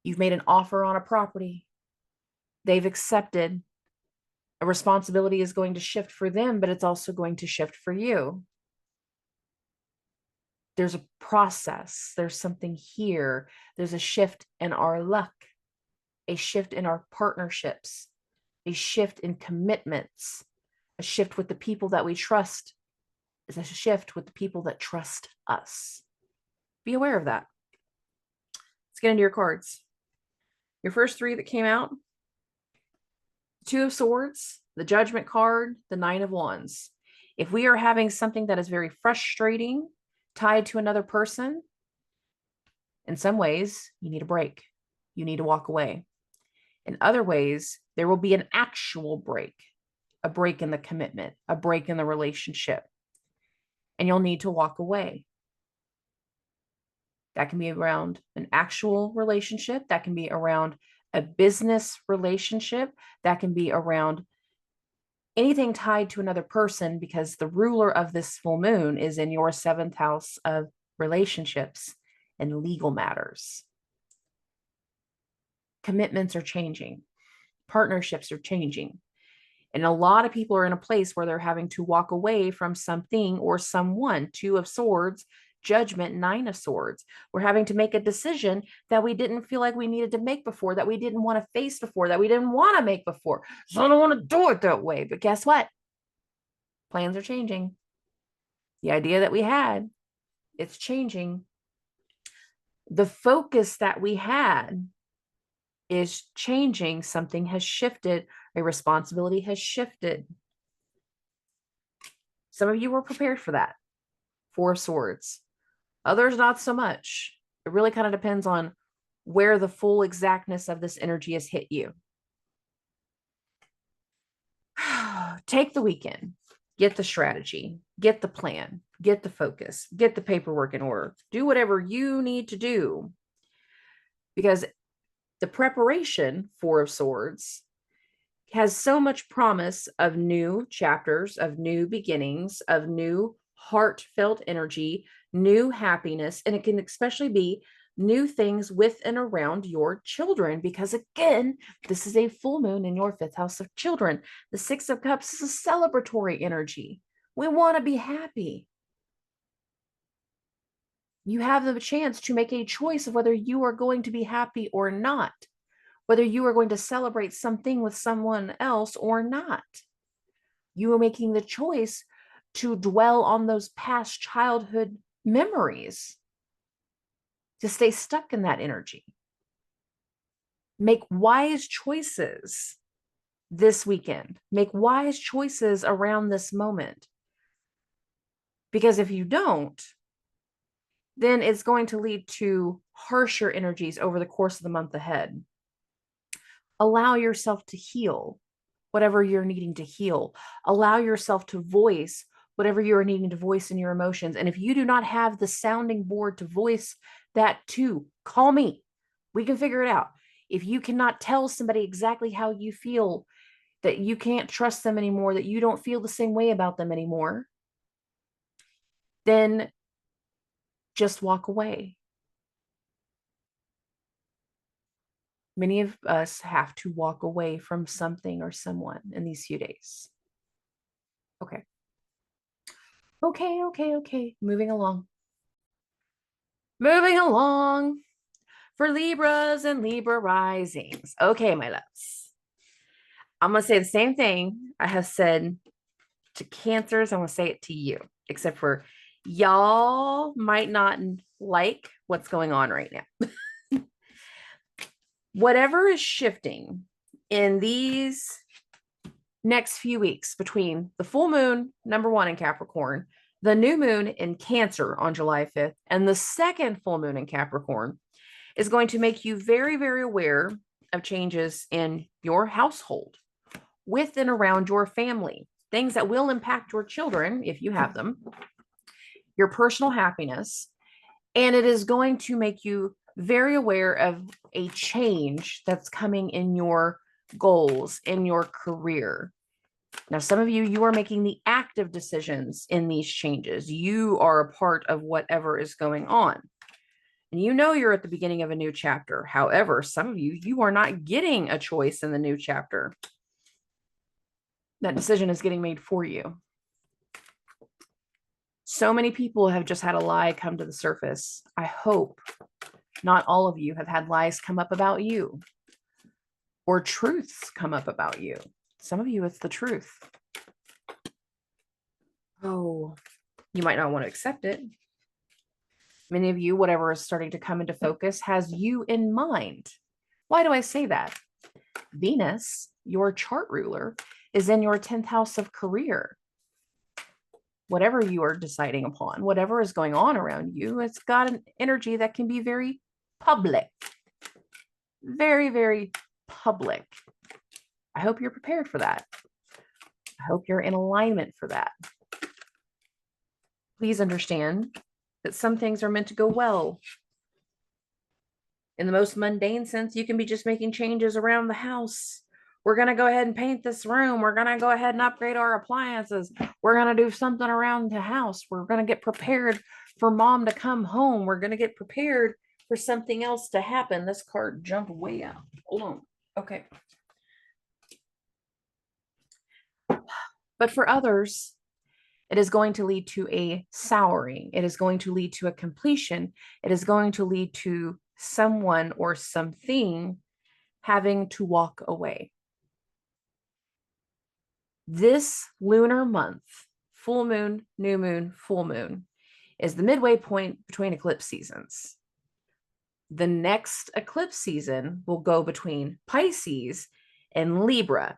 You've made an offer on a property. They've accepted. A responsibility is going to shift for them, but it's also going to shift for you. There's a process. There's something here. There's a shift in our luck, a shift in our partnerships, a shift in commitments, a shift with the people that we trust is a shift with the people that trust us. Be aware of that. Let's get into your cards. Your first three that came out: Two of Swords, the Judgment card, the Nine of Wands. If we are having something that is very frustrating tied to another person, in some ways, you need a break. You need to walk away. In other ways, there will be an actual break, a break in the commitment, a break in the relationship, and you'll need to walk away. That can be around an actual relationship. That can be around a business relationship. That can be around anything tied to another person, because the ruler of this full moon is in your 7th house of relationships and legal matters. Commitments are changing. Partnerships are changing. And a lot of people are in a place where they're having to walk away from something or someone. Two of Swords, Judgment, Nine of Swords. We're having to make a decision that we didn't feel like we needed to make before, that we didn't want to face before, that we didn't want to make before. So I don't want to do it that way. But guess what? Plans are changing. The idea that we had, it's changing. The focus that we had is changing. Something has shifted. A responsibility has shifted. Some of you were prepared for that. Four of Swords. Others, not so much. It really kind of depends on where the full exactness of this energy has hit you. Take the weekend. Get the strategy. Get the plan. Get the focus. Get the paperwork in order. Do whatever you need to do. Because the preparation, Four of Swords, has so much promise of new chapters, of new beginnings, of new heartfelt energy, new happiness, and it can especially be new things with and around your children, because again, this is a full moon in your 5th house of children. The Six of Cups is a celebratory energy. We want to be happy. You have the chance to make a choice of whether you are going to be happy or not, whether you are going to celebrate something with someone else or not. You are making the choice to dwell on those past childhood memories, to stay stuck in that energy. Make wise choices this weekend. Make wise choices around this moment. Because if you don't, then it's going to lead to harsher energies over the course of the month ahead. Allow yourself to heal whatever you're needing to heal. Allow yourself to voice whatever you're needing to voice in your emotions. And if you do not have the sounding board to voice that to, call me. We can figure it out. If you cannot tell somebody exactly how you feel, that you can't trust them anymore, that you don't feel the same way about them anymore, then just walk away. Many of us have to walk away from something or someone in these few days. Okay. Okay. Moving along. For Libras and Libra risings. Okay, my loves. I'm going to say the same thing I have said to Cancers. I'm going to say it to you, except for y'all might not like what's going on right now. Whatever is shifting in these next few weeks between the full moon, number 1 in Capricorn, the new moon in Cancer on July 5th, and the second full moon in Capricorn, is going to make you very, very aware of changes in your household, with and around your family, things that will impact your children, if you have them, your personal happiness, and it is going to make you very aware of a change that's coming in your goals, in your career. Now, some of you, you are making the active decisions in these changes. You are a part of whatever is going on. And you know you're at the beginning of a new chapter. However, some of you, you are not getting a choice in the new chapter. That decision is getting made for you. So many people have just had a lie come to the surface. I hope not all of you have had lies come up about you or truths come up about you. Some of you, it's the truth. Oh, you might not want to accept it. Many of you, whatever is starting to come into focus has you in mind. Why do I say that? Venus, your chart ruler, is in your 10th house of career. Whatever you are deciding upon, whatever is going on around you, it's got an energy that can be very public. Very, very public. I hope you're prepared for that. I hope you're in alignment for that. Please understand that some things are meant to go well. In the most mundane sense, you can be just making changes around the house. We're going to go ahead and paint this room. We're going to go ahead and upgrade our appliances. We're going to do something around the house. We're going to get prepared for mom to come home. We're going to get prepared for something else to happen. This card jumped way out. Hold on. Okay. But for others, it is going to lead to a souring. It is going to lead to a completion. It is going to lead to someone or something having to walk away. This lunar month, full moon, new moon, full moon, is the midway point between eclipse seasons. The next eclipse season will go between Pisces and Libra.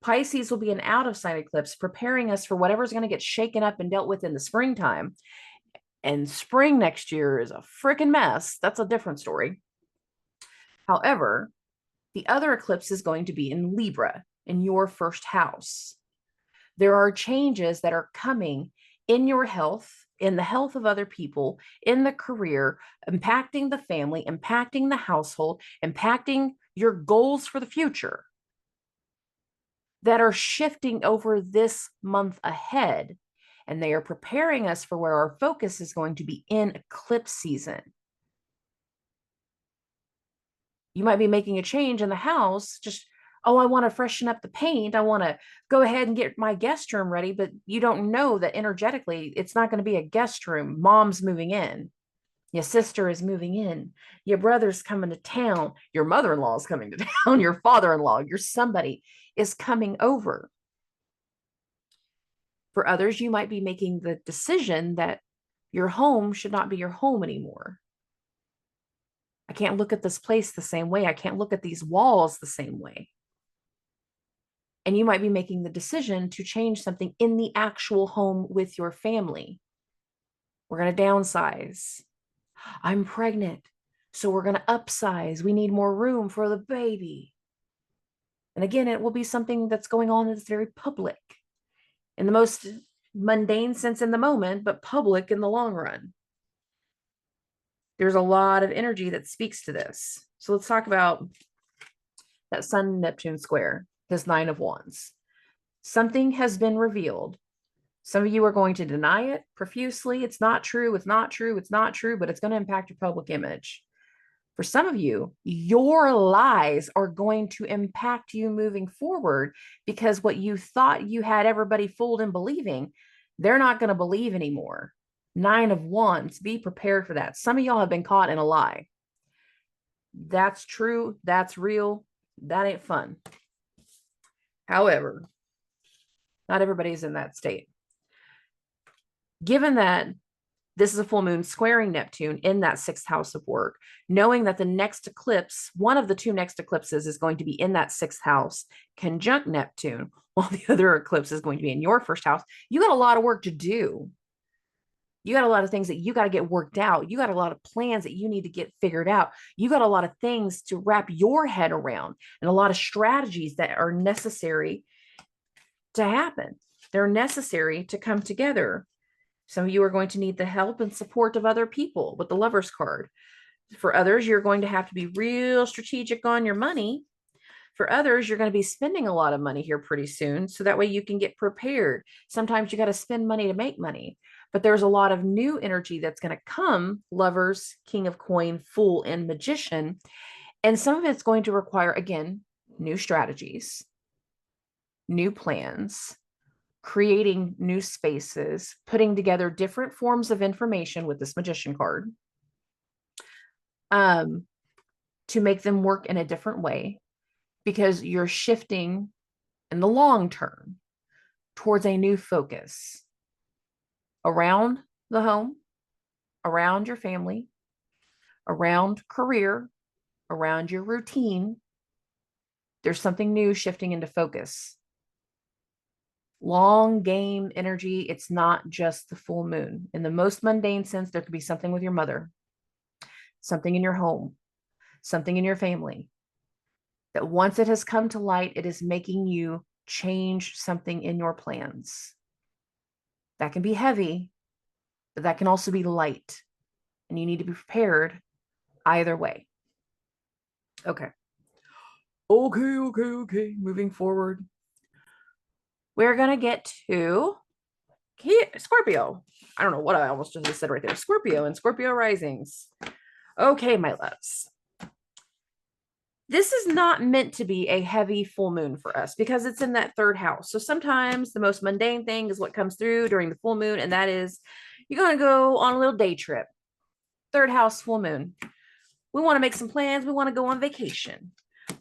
Pisces will be an out of sign eclipse, preparing us for whatever's going to get shaken up and dealt with in the springtime. And spring next year is a freaking mess. That's a different story. However, the other eclipse is going to be in Libra, in your first house. There are changes that are coming in your health, in the health of other people, in the career, impacting the family, impacting the household, impacting your goals for the future, that are shifting over this month ahead. And they are preparing us for where our focus is going to be in eclipse season. You might be making a change in the house, just, oh, I want to freshen up the paint. I want to go ahead and get my guest room ready, but you don't know that energetically, it's not going to be a guest room. Mom's moving in. Your sister is moving in. Your brother's coming to town. Your mother-in-law is coming to town. Your father-in-law, your somebody is coming over. For others, you might be making the decision that your home should not be your home anymore. I can't look at this place the same way. I can't look at these walls the same way. And you might be making the decision to change something in the actual home with your family. We're going to downsize. I'm pregnant, so we're going to upsize. We need more room for the baby. And again, it will be something that's going on that's very public in the most mundane sense in the moment, but public in the long run. There's a lot of energy that speaks to this. So let's talk about that Sun-Neptune square, this 9 of Wands. Something has been revealed. Some of you are going to deny it profusely. It's not true. It's not true. It's not true, but it's going to impact your public image. For some of you, your lies are going to impact you moving forward, because what you thought you had everybody fooled in believing, they're not going to believe anymore. 9 of Wands, be prepared for that. Some of y'all have been caught in a lie. That's true. That's real. That ain't fun. However, not everybody's in that state. Given that this is a full moon squaring Neptune in that 6th house of work, knowing that the next eclipse, one of the 2 next eclipses, is going to be in that 6th house conjunct Neptune, while the other eclipse is going to be in your 1st house, you got a lot of work to do. You got a lot of things that you got to get worked out. You got a lot of plans that you need to get figured out. You got a lot of things to wrap your head around and a lot of strategies that are necessary to happen. They're necessary to come together. Some of you are going to need the help and support of other people with the Lover's card. For others, you're going to have to be real strategic on your money. For others, you're going to be spending a lot of money here pretty soon. So that way you can get prepared. Sometimes you got to spend money to make money. But there's a lot of new energy that's going to come, Lovers, King of Coin, Fool, and Magician. And some of it's going to require, again, new strategies, new plans, creating new spaces, putting together different forms of information with this Magician card to make them work in a different way, because you're shifting in the long term towards a new focus around the home, around your family, around career, around your routine. There's something new shifting into focus. Long game energy. It's not just the full moon. In the most mundane sense, there could be something with your mother, something in your home, something in your family, that once it has come to light, it is making you change something in your plans. That can be heavy, but that can also be light. And you need to be prepared either way. Okay. Okay. Moving forward. We're going to get to Scorpio. I don't know what I almost just said right there. Scorpio and Scorpio risings. Okay, my loves. This is not meant to be a heavy full moon for us because it's in that third house. So sometimes the most mundane thing is what comes through during the full moon, and that is you're going to go on a little day trip. Third house full moon. We want to make some plans. We want to go on vacation.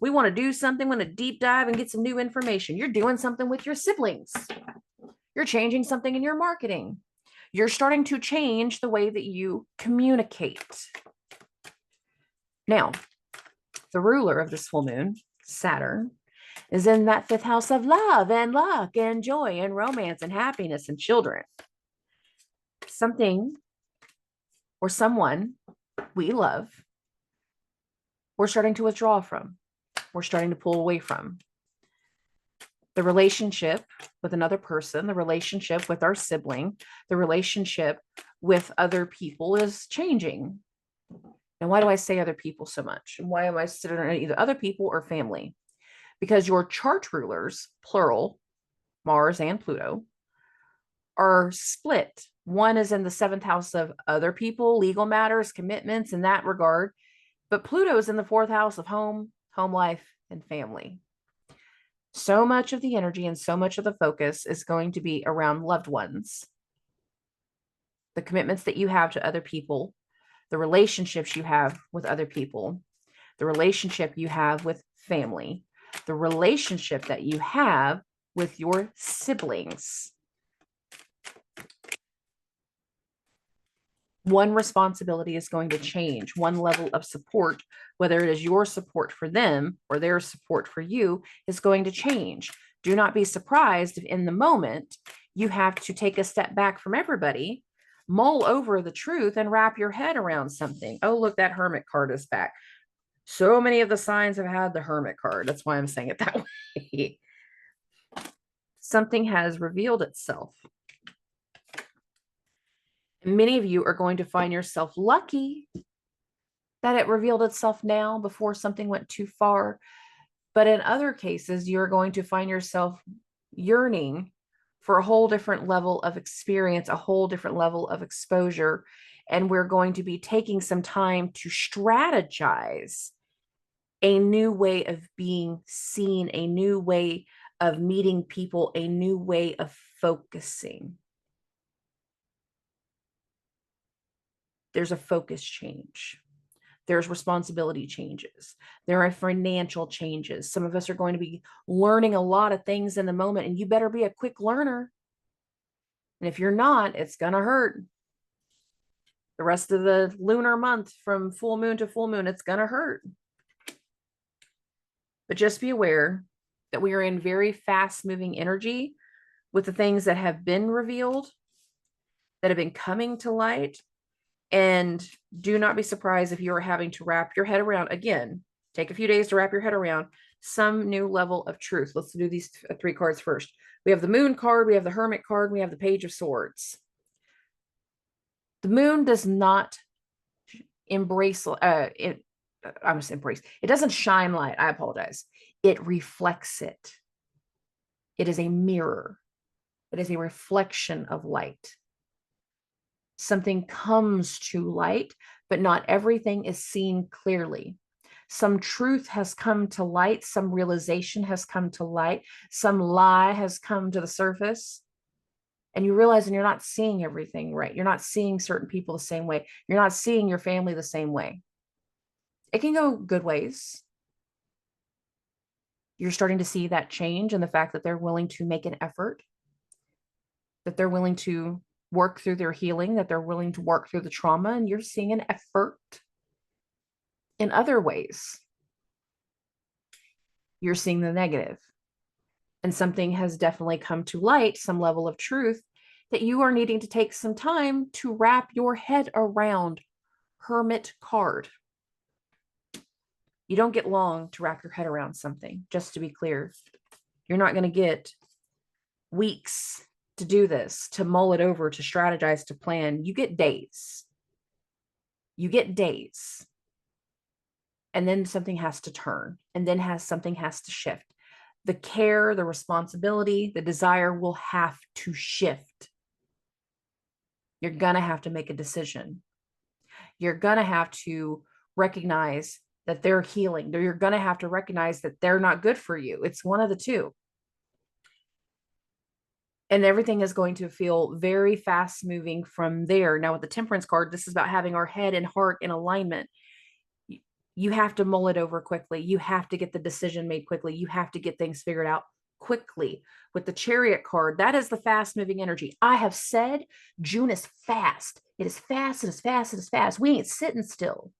We want to do something. We want to deep dive and get some new information. You're doing something with your siblings. You're changing something in your marketing. You're starting to change the way that you communicate. Now, the ruler of this full moon, Saturn, is in that fifth house of love and luck and joy and romance and happiness and children. Something or someone we love, we're starting to withdraw from. We're starting to pull away from. The relationship with another person, the relationship with our sibling, the relationship with other people is changing. And why do I say other people so much? And why am I sitting on either other people or family? Because your chart rulers, plural, Mars and Pluto, are split. One is in the seventh house of other people, legal matters, commitments in that regard. But Pluto is in the fourth house of home, home life, and family. So much of the energy and so much of the focus is going to be around loved ones, the commitments that you have to other people, the relationships you have with other people, the relationship you have with family, the relationship that you have with your siblings. One responsibility is going to change. One level of support, whether it is your support for them or their support for you, is going to change. Do not be surprised if in the moment you have to take a step back from everybody, mull over the truth, and wrap your head around something. Oh, look, that Hermit card is back. So many of the signs have had the Hermit card. That's why I'm saying it that way. Something has revealed itself. Many of you are going to find yourself lucky that it revealed itself now before something went too far. But in other cases, you're going to find yourself yearning for a whole different level of experience, a whole different level of exposure. And we're going to be taking some time to strategize a new way of being seen, a new way of meeting people, a new way of focusing. There's a focus change. There's responsibility changes. There are financial changes. Some of us are going to be learning a lot of things in the moment, and you better be a quick learner. And if you're not, it's going to hurt. The rest of the lunar month from full moon to full moon, it's going to hurt. But just be aware that we are in very fast moving energy with the things that have been revealed. that have been coming to light. And do not be surprised if you are having to wrap your head around, again, take a few days to wrap your head around some new level of truth. Let's do these three cards first. We have the Moon card, we have the Hermit card, we have the Page of Swords. The Moon does not embrace, it doesn't shine light. I apologize. It reflects it. It is a mirror. It is a reflection of light. Something comes to light, but not everything is seen clearly. Some truth has come to light. Some realization has come to light. Some lie has come to the surface. And you realize, and you're not seeing everything right. You're not seeing certain people the same way. You're not seeing your family the same way. It can go good ways. You're starting to see that change in the fact that they're willing to make an effort, that they're willing to work through their healing, that they're willing to work through the trauma, and you're seeing an effort in other ways. You're seeing the negative. And something has definitely come to light, some level of truth, that you are needing to take some time to wrap your head around. Hermit card. You don't get long to wrap your head around something, just to be clear. You're not going to get weeks to do this, to mull it over, to strategize, to plan. You get days. You get days. And then something has to turn, and then something has to shift. The care, the responsibility, the desire will have to shift. You're going to have to make a decision. You're going to have to recognize that they're healing. You're going to have to recognize that they're not good for you. It's one of the two. And everything is going to feel very fast moving from there. Now with the Temperance card, this is about having our head and heart in alignment. You have to mull it over quickly. You have to get the decision made quickly. You have to get things figured out quickly. With the Chariot card, that is the fast moving energy. I have said June is fast. It is fast. It is fast. It is fast. We ain't sitting still.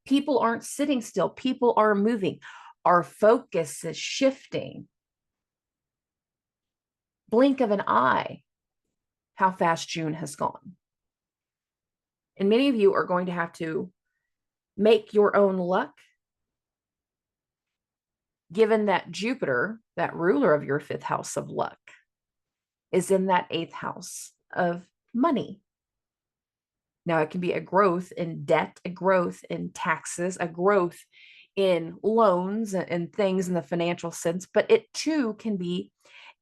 People aren't sitting still. People are moving. Our focus is shifting. Blink of an eye, how fast June has gone. And many of you are going to have to make your own luck, given that Jupiter, that ruler of your fifth house of luck, is in that eighth house of money. Now, it can be a growth in debt, a growth in taxes, a growth in loans and things in the financial sense, but it too can be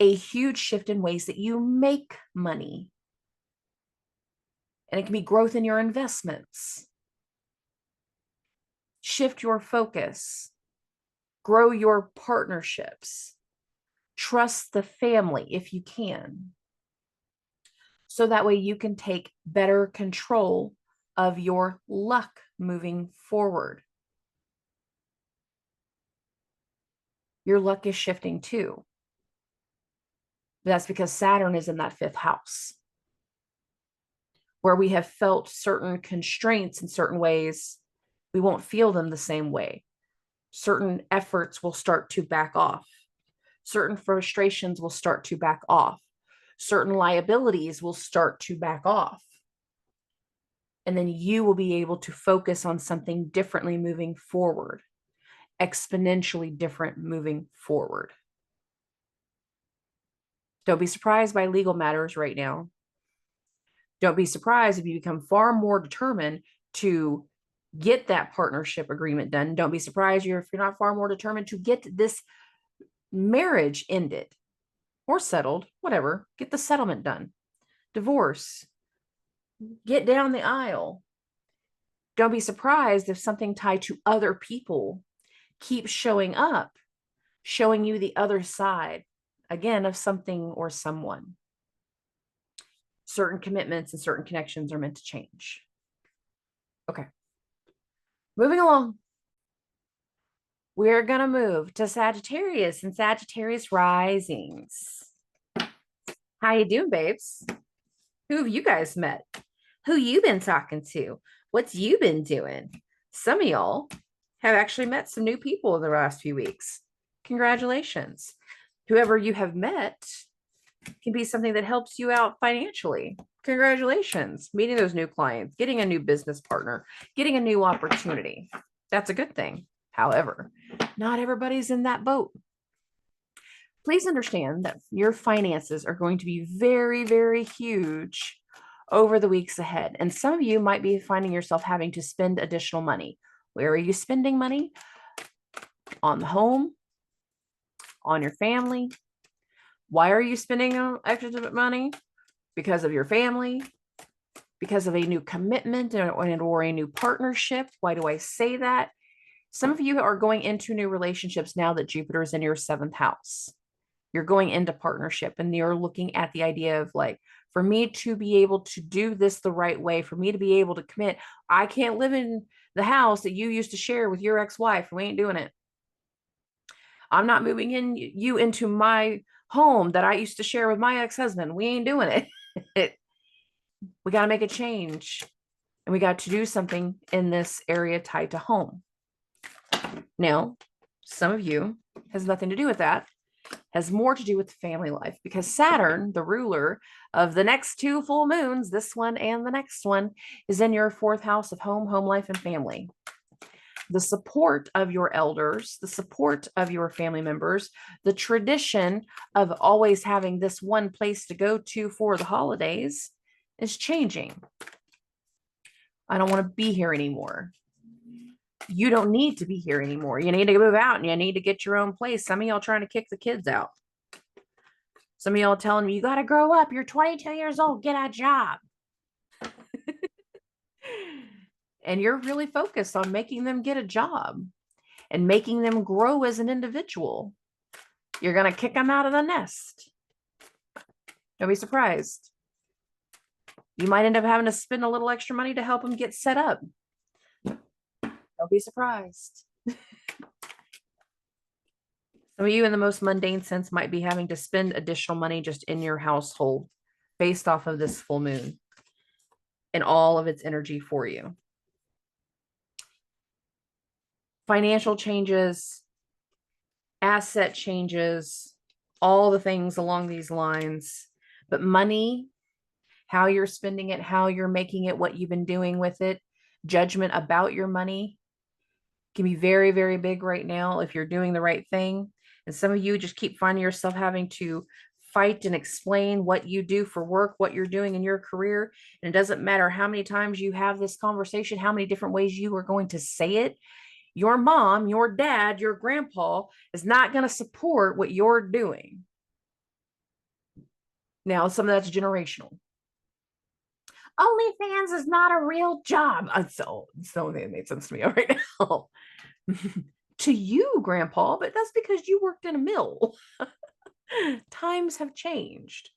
a huge shift in ways that you make money. And it can be growth in your investments. Shift your focus. Grow your partnerships. Trust the family if you can. So that way you can take better control of your luck moving forward. Your luck is shifting too. That's because Saturn is in that fifth house, where we have felt certain constraints in certain ways. We won't feel them the same way. Certain efforts will start to back off. Certain frustrations will start to back off. Certain liabilities will start to back off. And then you will be able to focus on something differently moving forward, exponentially different moving forward. Don't be surprised by legal matters right now. Don't be surprised if you become far more determined to get that partnership agreement done. Don't be surprised if you're not far more determined to get this marriage ended or settled, whatever. Get the settlement done. Divorce. Get down the aisle. Don't be surprised if something tied to other people keeps showing up, showing you the other side, again, of something or someone. Certain commitments and certain connections are meant to change. Okay. Moving along. We're going to move to Sagittarius and Sagittarius risings. How you doing, babes? Who have you guys met? Who you been talking to? What's you been doing? Some of y'all have actually met some new people in the last few weeks. Congratulations. Whoever you have met can be something that helps you out financially. Congratulations, meeting those new clients, getting a new business partner, getting a new opportunity. That's a good thing. However, not everybody's in that boat. Please understand that your finances are going to be very, very huge over the weeks ahead. And some of you might be finding yourself having to spend additional money. Where are you spending money? On the home, on your family. Why are you spending extra money? Because of your family, because of a new commitment or a new partnership. Why do I say that? Some of you are going into new relationships now that Jupiter is in your 7th house. You're going into partnership and you're looking at the idea of like, for me to be able to do this the right way, for me to be able to commit, I can't live in the house that you used to share with your ex-wife. We ain't doing it. I'm not moving you into my home that I used to share with my ex-husband. We ain't doing it. We got to make a change, and we got to do something in this area tied to home. Now, some of you has nothing to do with that, has more to do with family life, because Saturn, the ruler of the next 2 full moons, this one and the next one, is in your 4th house of home life, and family. The support of your elders, the support of your family members, the tradition of always having this one place to go to for the holidays is changing. I don't want to be here anymore. You don't need to be here anymore. You need to move out and you need to get your own place. Some of y'all trying to kick the kids out. Some of y'all telling me, you got to grow up. You're 22 years old. Get a job. And you're really focused on making them get a job and making them grow as an individual. You're going to kick them out of the nest. Don't be surprised. You might end up having to spend a little extra money to help them get set up. Don't be surprised. Some of you in the most mundane sense might be having to spend additional money just in your household based off of this full moon and all of its energy for you. Financial changes, asset changes, all the things along these lines. But money, how you're spending it, how you're making it, what you've been doing with it, judgment about your money can be very, very big right now if you're doing the right thing. And some of you just keep finding yourself having to fight and explain what you do for work, what you're doing in your career. And it doesn't matter how many times you have this conversation, how many different ways you are going to say it. Your mom, your dad, your grandpa is not going to support what you're doing. Now, some of that's generational. OnlyFans is not a real job. So it made sense to me right now. To you, grandpa, but that's because you worked in a mill. Times have changed.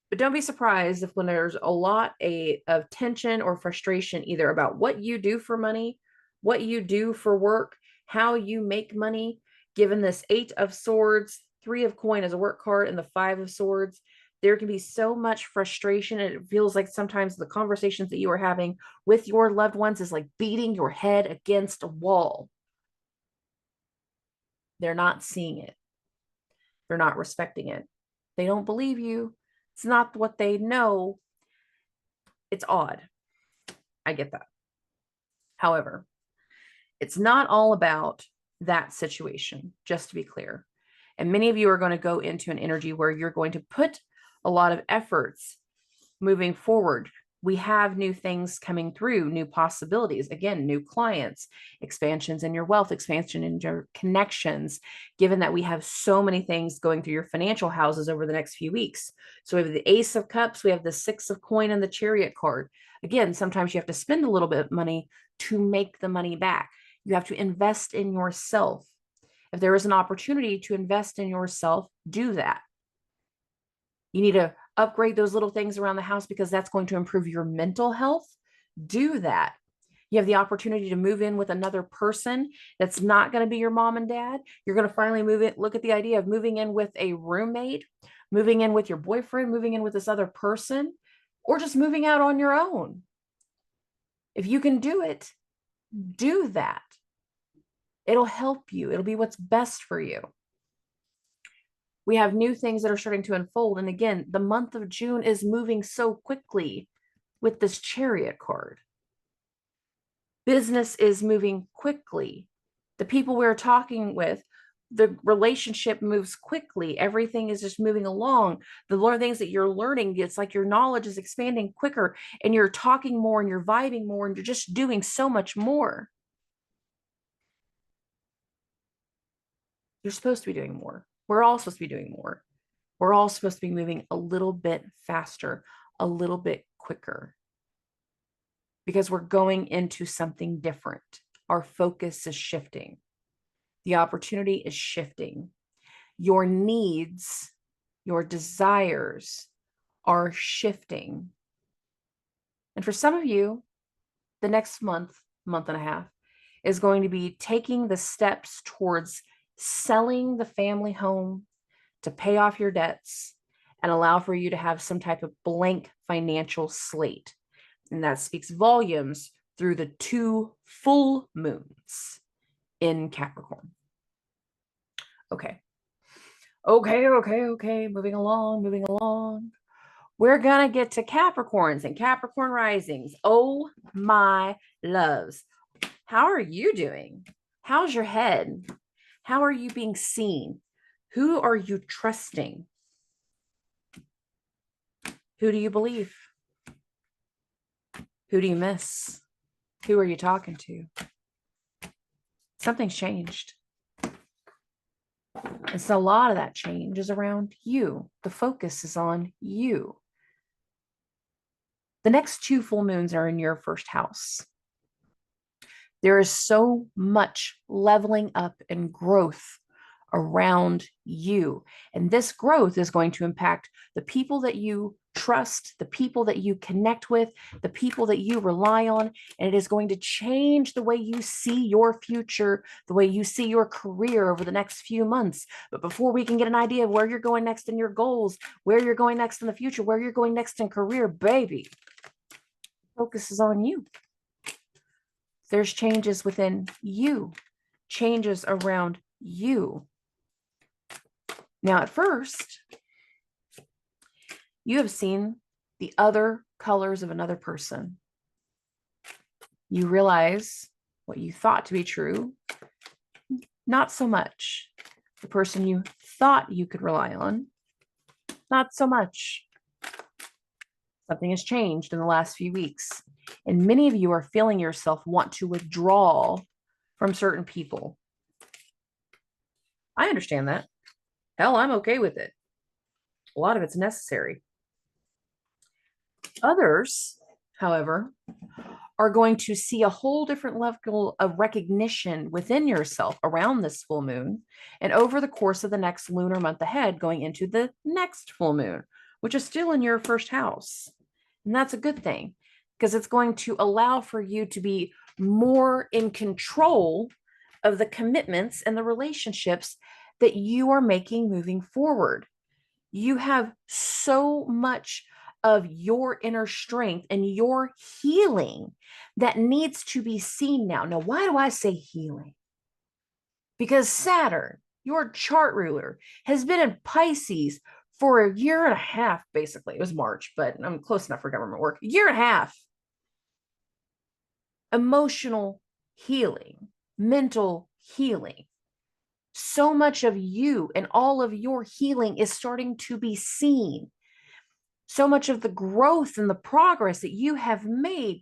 But don't be surprised if when there's a lot of tension or frustration, either about what you do for money, what you do for work, how you make money, given this 8 of Swords, 3 of Coin as a work card, and the 5 of Swords, there can be so much frustration. And it feels like sometimes the conversations that you are having with your loved ones is like beating your head against a wall. They're not seeing it. They're not respecting it. They don't believe you. It's not what they know. It's odd. I get that. However, it's not all about that situation, just to be clear. And many of you are going to go into an energy where you're going to put a lot of efforts moving forward. We have new things coming through, new possibilities, again, new clients, expansions in your wealth, expansion in your connections, given that we have so many things going through your financial houses over the next few weeks. So we have the Ace of Cups, we have the 6 of Coin, and the Chariot card. Again, sometimes you have to spend a little bit of money to make the money back. You have to invest in yourself. If there is an opportunity to invest in yourself, do that. You need to upgrade those little things around the house because that's going to improve your mental health. Do that. You have the opportunity to move in with another person that's not going to be your mom and dad. You're going to finally move in. Look at the idea of moving in with a roommate, moving in with your boyfriend, moving in with this other person, or just moving out on your own. If you can do it, do that. It'll help you. It'll be what's best for you. We have new things that are starting to unfold. And again, the month of June is moving so quickly with this Chariot card. Business is moving quickly. The people we're talking with, the relationship moves quickly. Everything is just moving along. The more things that you're learning, it's like your knowledge is expanding quicker and you're talking more and you're vibing more and you're just doing so much more. You're supposed to be doing more. We're all supposed to be doing more. We're all supposed to be moving a little bit faster, a little bit quicker, because we're going into something different. Our focus is shifting. The opportunity is shifting. Your needs, your desires are shifting. And for some of you, the next month, month and a half, is going to be taking the steps towards selling the family home to pay off your debts and allow for you to have some type of blank financial slate. And that speaks volumes through the 2 full moons in Capricorn. Okay. Moving along. We're going to get to Capricorns and Capricorn risings. Oh my loves. How are you doing? How's your head? How are you being seen? Who are you trusting? Who do you believe? Who do you miss? Who are you talking to? Something's changed. And so a lot of that change is around you. The focus is on you. The next 2 full moons are in your first house. There is so much leveling up and growth around you. And this growth is going to impact the people that you trust, the people that you connect with, the people that you rely on. And it is going to change the way you see your future, the way you see your career over the next few months. But before we can get an idea of where you're going next in your goals, where you're going next in the future, where you're going next in career, baby, focus is on you. There's changes within you, changes around you. Now, at first, you have seen the other colors of another person. You realize what you thought to be true, not so much. The person you thought you could rely on, not so much. Something has changed in the last few weeks, and many of you are feeling yourself want to withdraw from certain people. I understand that. Hell, I'm okay with it. A lot of it's necessary. Others, however, are going to see a whole different level of recognition within yourself around this full moon and over the course of the next lunar month ahead, going into the next full moon, which is still in your first house. And that's a good thing, because it's going to allow for you to be more in control of the commitments and the relationships that you are making moving forward. You have so much of your inner strength and your healing that needs to be seen now. Now, why do I say healing? Because Saturn, your chart ruler, has been in Pisces for 1.5 years, basically. It was March, but I'm close enough for government work. 1.5 years. Emotional healing, mental healing. So much of you and all of your healing is starting to be seen. So much of the growth and the progress that you have made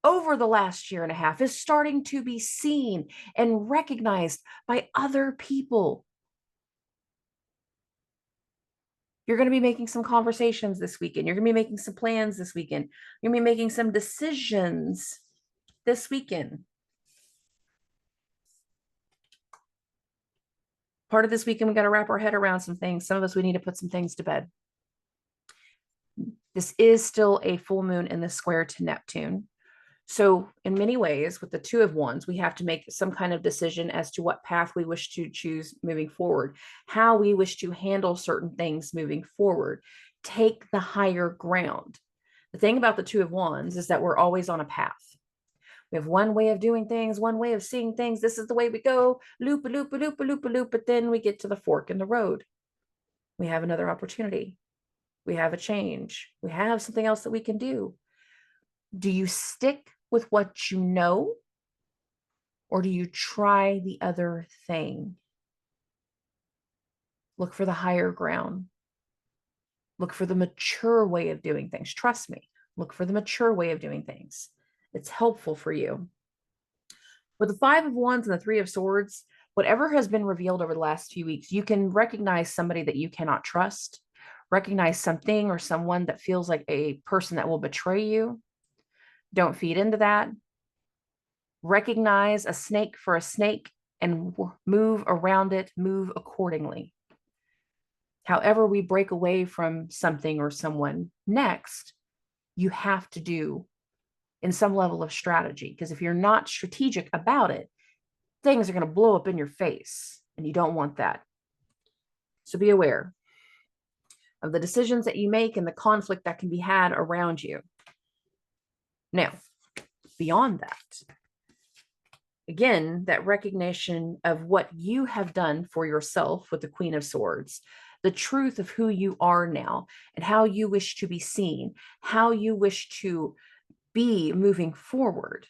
over the last 1.5 years is starting to be seen and recognized by other people. You're going to be making some conversations this weekend. You're going to be making some plans this weekend. You're going to be making some decisions this weekend. Part of this weekend, we got to wrap our head around some things. Some of us, we need to put some things to bed. This is still a full moon in the square to Neptune. So in many ways, with the 2 of Wands, we have to make some kind of decision as to what path we wish to choose moving forward, how we wish to handle certain things moving forward, take the higher ground. The thing about the 2 of Wands is that we're always on a path. We have one way of doing things, one way of seeing things. This is the way we go, loop, a loop, a loop, a loop, a loop, but then we get to the fork in the road. We have another opportunity. We have a change. We have something else that we can do. Do you stick with what you know, or do you try the other thing? Look for the higher ground. Look for the mature way of doing things. Trust me, look for the mature way of doing things. It's helpful for you. With the Five of Wands and the Three of Swords, whatever has been revealed over the last few weeks, you can recognize somebody that you cannot trust, recognize something or someone that feels like a person that will betray you. Don't feed into that. Recognize a snake for a snake and move around it, move accordingly. However, we break away from something or someone next, you have to do in some level of strategy. Because if you're not strategic about it, things are going to blow up in your face, and you don't want that. So be aware of the decisions that you make and the conflict that can be had around you. Now, beyond that, again, that recognition of what you have done for yourself with the Queen of Swords, the truth of who you are now and how you wish to be seen, how you wish to be moving forward.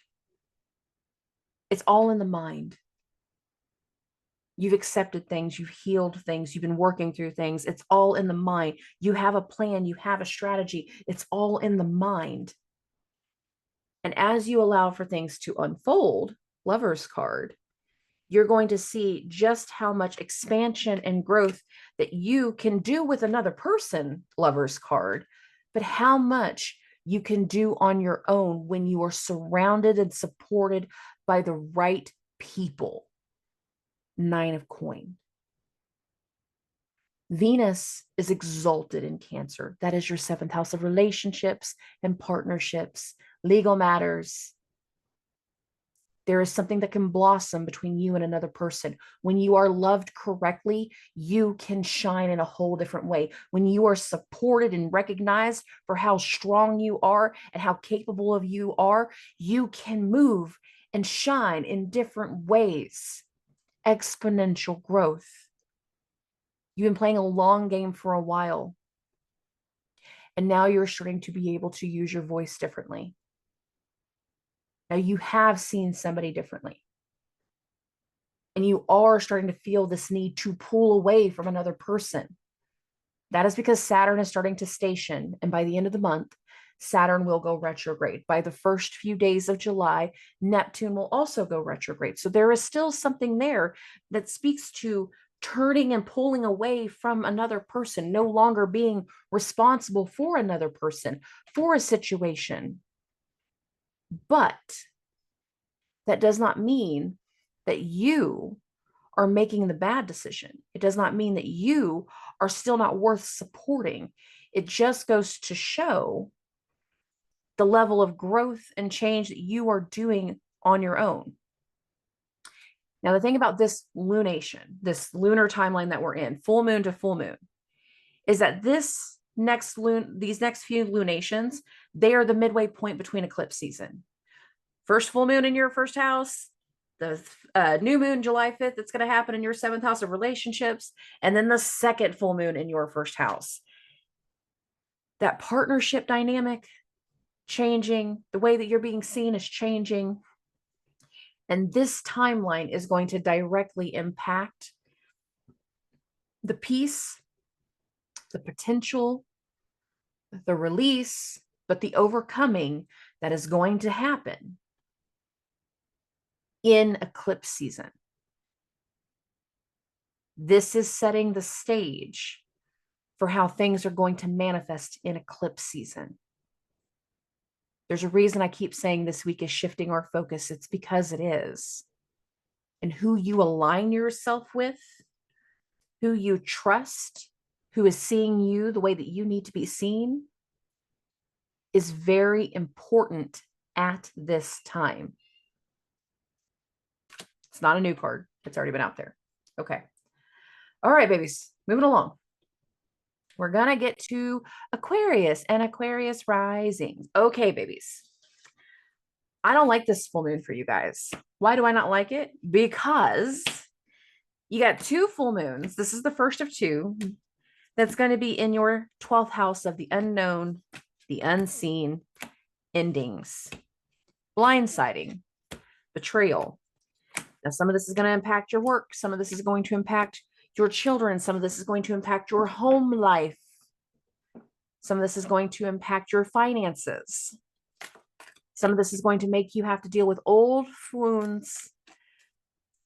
It's all in the mind. You've accepted things, you've healed things, you've been working through things. It's all in the mind. You have a plan, you have a strategy. It's all in the mind. And as you allow for things to unfold, Lover's card, you're going to see just how much expansion and growth that you can do with another person, Lover's card, but how much you can do on your own when you are surrounded and supported by the right people. Nine of Coins. Venus is exalted in Cancer. That is your seventh house of relationships and partnerships, legal matters. There is something that can blossom between you and another person. When you are loved correctly, you can shine in a whole different way. When you are supported and recognized for how strong you are and how capable of you are, you can move and shine in different ways. Exponential growth. You've been playing a long game for a while, and now you're starting to be able to use your voice differently. Now you have seen somebody differently, and you are starting to feel this need to pull away from another person. That is because Saturn is starting to station, and by the end of the month, Saturn will go retrograde. By the first few days of July, Neptune will also go retrograde. So there is still something there that speaks to turning and pulling away from another person, no longer being responsible for another person, for a situation. But that does not mean that you are making the bad decision. It does not mean that you are still not worth supporting. It just goes to show the level of growth and change that you are doing on your own. Now, the thing about this lunation, this lunar timeline that we're in, full moon to full moon, is that these next few lunations, they are the midway point between eclipse season. First full moon in your first house, the new moon, July 5th, that's going to happen in your seventh house of relationships, and then the second full moon in your first house. That partnership dynamic changing, the way that you're being seen is changing. And this timeline is going to directly impact the peace, the potential, the release, but the overcoming that is going to happen in eclipse season. This is setting the stage for how things are going to manifest in eclipse season. There's a reason I keep saying this week is shifting our focus. It's because it is. And who you align yourself with, who you trust, who is seeing you the way that you need to be seen, is very important at this time. It's not a new card. It's already been out there. Okay. All right, babies, moving along. We're going to get to Aquarius and Aquarius risings. Okay, babies. I don't like this full moon for you guys. Why do I not like it? Because you got two full moons. This is the first of two. That's going to be in your 12th house of the unknown, the unseen, endings, blindsiding, betrayal. Now, some of this is going to impact your work. Some of this is going to impact your children. Some of this is going to impact your home life. Some of this is going to impact your finances. Some of this is going to make you have to deal with old wounds,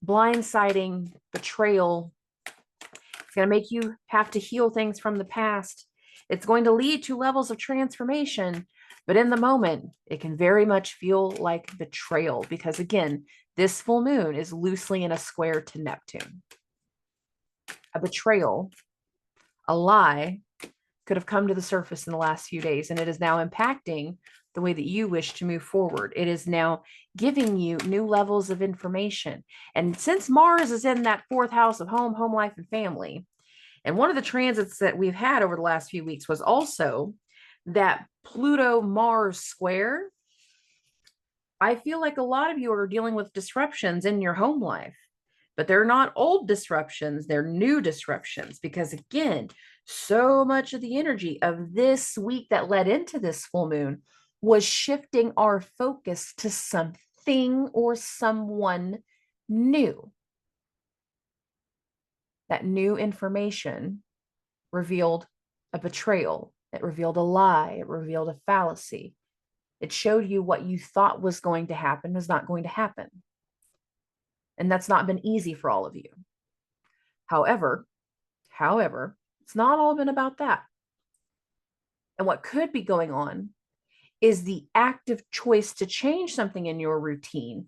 blindsiding, betrayal. It's going to make you have to heal things from the past. It's going to lead to levels of transformation, but in the moment, it can very much feel like betrayal because, again, this full moon is loosely in a square to Neptune. A betrayal, a lie, could have come to the surface in the last few days, and it is now impacting the way that you wish to move forward. It is now giving you new levels of information. And since Mars is in that 4th house of home, home life, and family, and one of the transits that we've had over the last few weeks was also that Pluto-Mars square. I feel like a lot of you are dealing with disruptions in your home life, but they're not old disruptions, they're new disruptions, because again, so much of the energy of this week that led into this full moon was shifting our focus to something or someone new. That new information revealed a betrayal. It revealed a lie. It revealed a fallacy. It showed you what you thought was going to happen is not going to happen. And that's not been easy for all of you. However, it's not all been about that. And what could be going on is the active choice to change something in your routine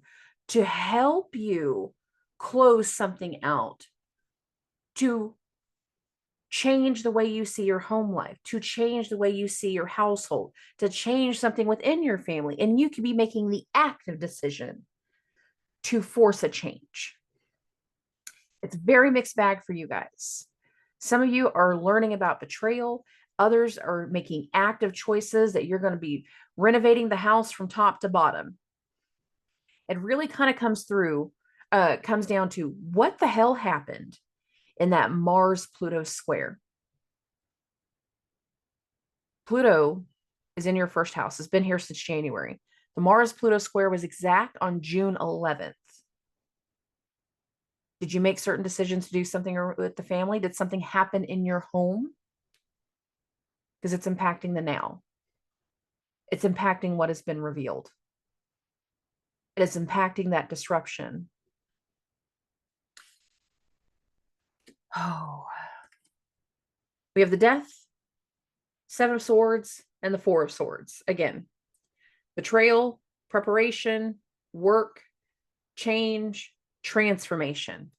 to help you close something out, to change the way you see your home life, to change the way you see your household, to change something within your family. And you could be making the active decision to force a change. It's a very mixed bag for you guys. Some of you are learning about betrayal. Others are making active choices that you're going to be renovating the house from top to bottom. It really kind of comes down to what the hell happened in that Mars-Pluto square. Pluto is in your 1st house. It's been here since January. The Mars-Pluto square was exact on June 11th. Did you make certain decisions to do something with the family? Did something happen in your home? Because it's impacting the now. It's impacting what has been revealed. It is impacting that disruption. Oh, we have the Death, 7 of Swords, and the 4 of Swords. Again, betrayal, preparation, work, change, transformation.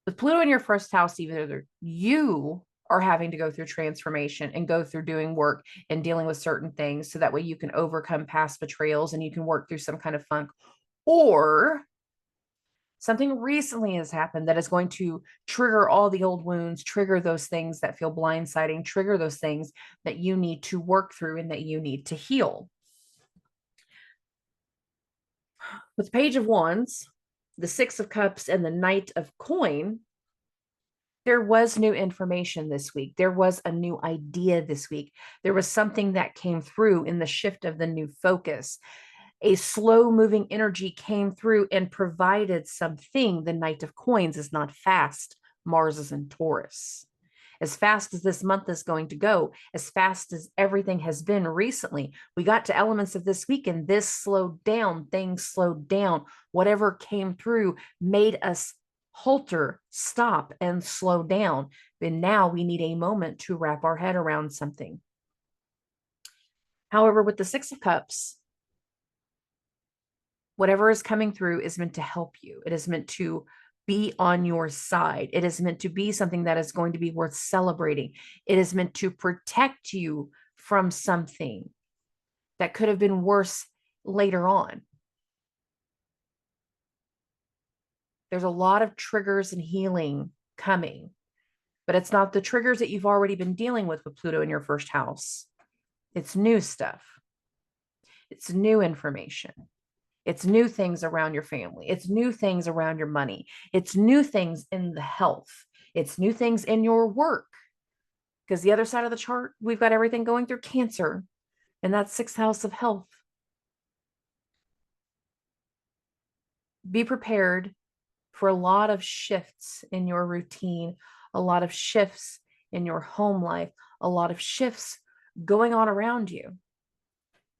With Pluto in your 1st house, either you are having to go through transformation and go through doing work and dealing with certain things so that way you can overcome past betrayals and you can work through some kind of funk, or something recently has happened that is going to trigger all the old wounds, trigger those things that feel blindsiding, trigger those things that you need to work through and that you need to heal. With Page of Wands, the 6 of Cups, and the Knight of Coin, there was new information this week. There was a new idea this week. There was something that came through in the shift of the new focus. A slow moving energy came through and provided something. The Knight of Coins is not fast. Mars is in Taurus. As fast as this month is going to go, as fast as everything has been recently, we got to elements of this week and this slowed down. Things slowed down. Whatever came through made us halter, stop, and slow down. And now we need a moment to wrap our head around something. However, with the 6 of Cups, whatever is coming through is meant to help you. It is meant to be on your side. It is meant to be something that is going to be worth celebrating. It is meant to protect you from something that could have been worse later on. There's a lot of triggers and healing coming, but it's not the triggers that you've already been dealing with Pluto in your 1st house. It's new stuff. It's new information. It's new things around your family. It's new things around your money. It's new things in the health. It's new things in your work. Because the other side of the chart, we've got everything going through Cancer, and that's 6th house of health. Be prepared for a lot of shifts in your routine, a lot of shifts in your home life, a lot of shifts going on around you.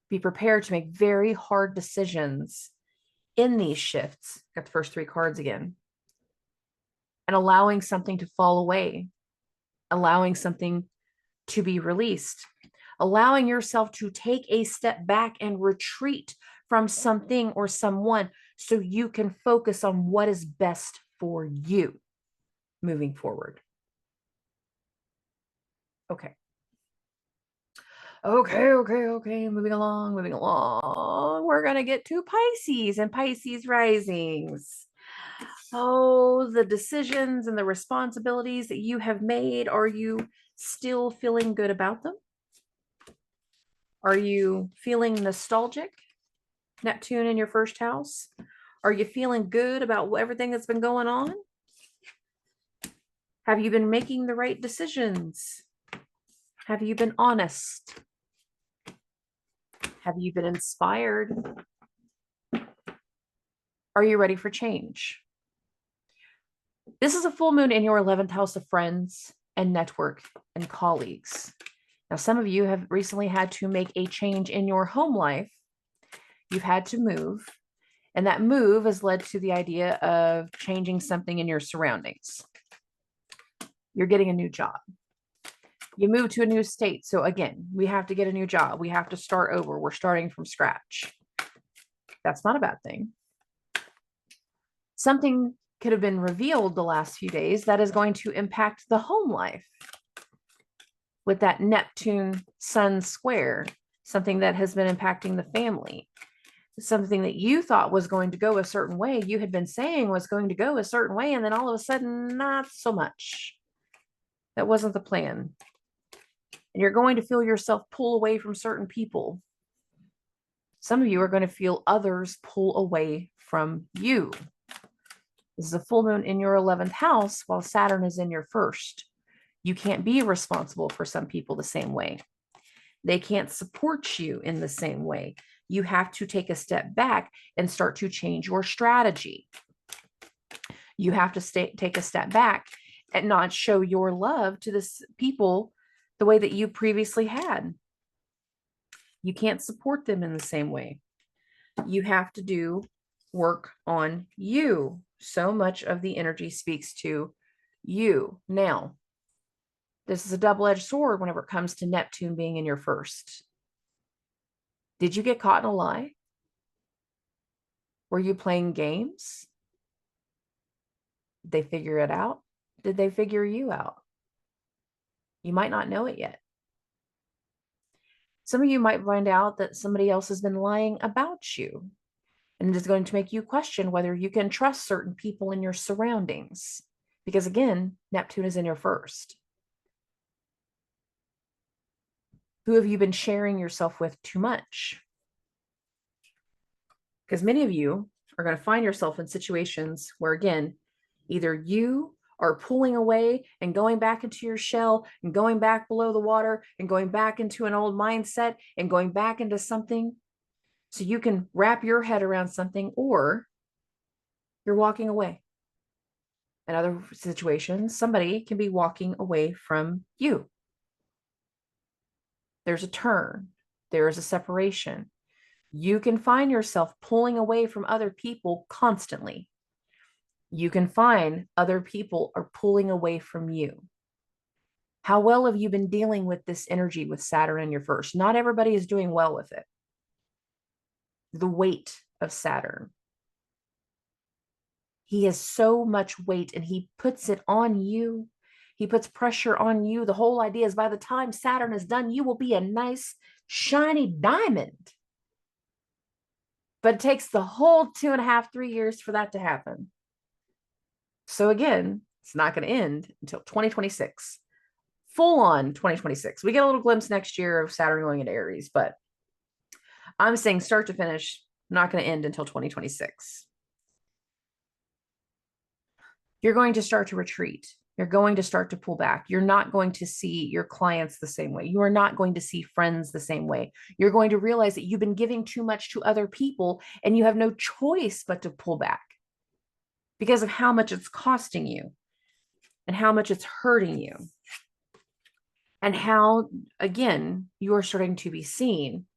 Be prepared to make very hard decisions in these shifts. Got the first 3 cards again. And allowing something to fall away, allowing something to be released, allowing yourself to take a step back and retreat from something or someone so you can focus on what is best for you moving forward. Okay. Moving along. We're going to get to Pisces and Pisces risings. Oh, the decisions and the responsibilities that you have made, are you still feeling good about them? Are you feeling nostalgic? Neptune in your 1st house? Are you feeling good about everything that's been going on? Have you been making the right decisions? Have you been honest? Have you been inspired? Are you ready for change? This is a full moon in your 11th house of friends and network and colleagues. Now, some of you have recently had to make a change in your home life. You've had to move, and that move has led to the idea of changing something in your surroundings. You're getting a new job. You move to a new state. So again, we have to get a new job. We have to start over. We're starting from scratch. That's not a bad thing. Something could have been revealed the last few days that is going to impact the home life with that Neptune Sun square, something that has been impacting the family. Something that you thought was going to go a certain way, you had been saying was going to go a certain way, and then all of a sudden, not so much. That wasn't the plan. And you're going to feel yourself pull away from certain people. Some of you are going to feel others pull away from you. This is a full moon in your 11th house while Saturn is in your 1st. You can't be responsible for some people the same way. They can't support you in the same way. You have to take a step back and start to change your strategy. You have to take a step back and not show your love to this people the way that you previously had. You can't support them in the same way. You have to do work on you. So much of the energy speaks to you. Now, this is a double-edged sword whenever it comes to Neptune being in your 1st. Did you get caught in a lie? Were you playing games? Did they figure it out? Did they figure you out? You might not know it yet. Some of you might find out that somebody else has been lying about you, and it is going to make you question whether you can trust certain people in your surroundings. Because again, Neptune is in your 1st. Who have you been sharing yourself with too much? Because many of you are going to find yourself in situations where, again, either you are pulling away and going back into your shell and going back below the water and going back into an old mindset and going back into something so you can wrap your head around something, or you're walking away. In other situations, somebody can be walking away from you. There's a turn. There is a separation. You can find yourself pulling away from other people constantly. You can find other people are pulling away from you. How well have you been dealing with this energy with Saturn in your 1st? Not everybody is doing well with it. The weight of Saturn. He has so much weight and he puts it on you. He puts pressure on you. The whole idea is by the time Saturn is done, you will be a nice, shiny diamond. But it takes the whole 2.5, 3 years for that to happen. So again, it's not going to end until 2026. Full on 2026. We get a little glimpse next year of Saturn going into Aries, but I'm saying start to finish, not going to end until 2026. You're going to start to retreat. You're going to start to pull back. You're not going to see your clients the same way. You are not going to see friends the same way. You're going to realize that you've been giving too much to other people and you have no choice but to pull back because of how much it's costing you and how much it's hurting you. And how, again, you are starting to be seen.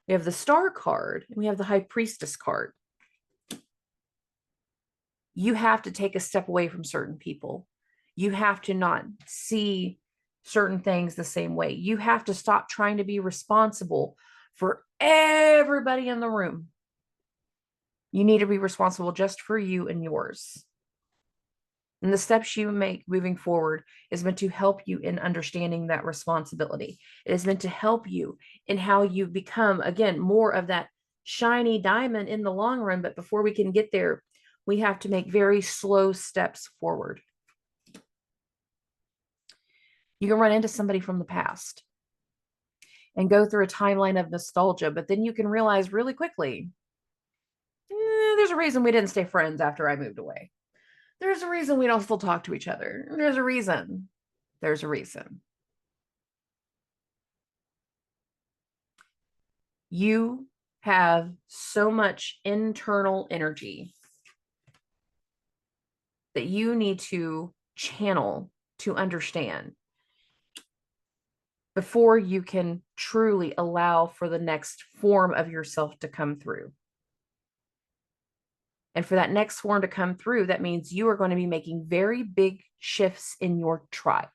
We have the Star card and we have the High Priestess card. You have to take a step away from certain people. You have to not see certain things the same way. You have to stop trying to be responsible for everybody in the room. You need to be responsible just for you and yours. And the steps you make moving forward is meant to help you in understanding that responsibility. It is meant to help you in how you become, again, more of that shiny diamond in the long run. But before we can get there, we have to make very slow steps forward. You can run into somebody from the past and go through a timeline of nostalgia, but then you can realize really quickly, there's a reason we didn't stay friends after I moved away. There's a reason we don't still talk to each other. There's a reason. There's a reason. You have so much internal energy that you need to channel to understand before you can truly allow for the next form of yourself to come through. And for that next form to come through, that means you are going to be making very big shifts in your tribe.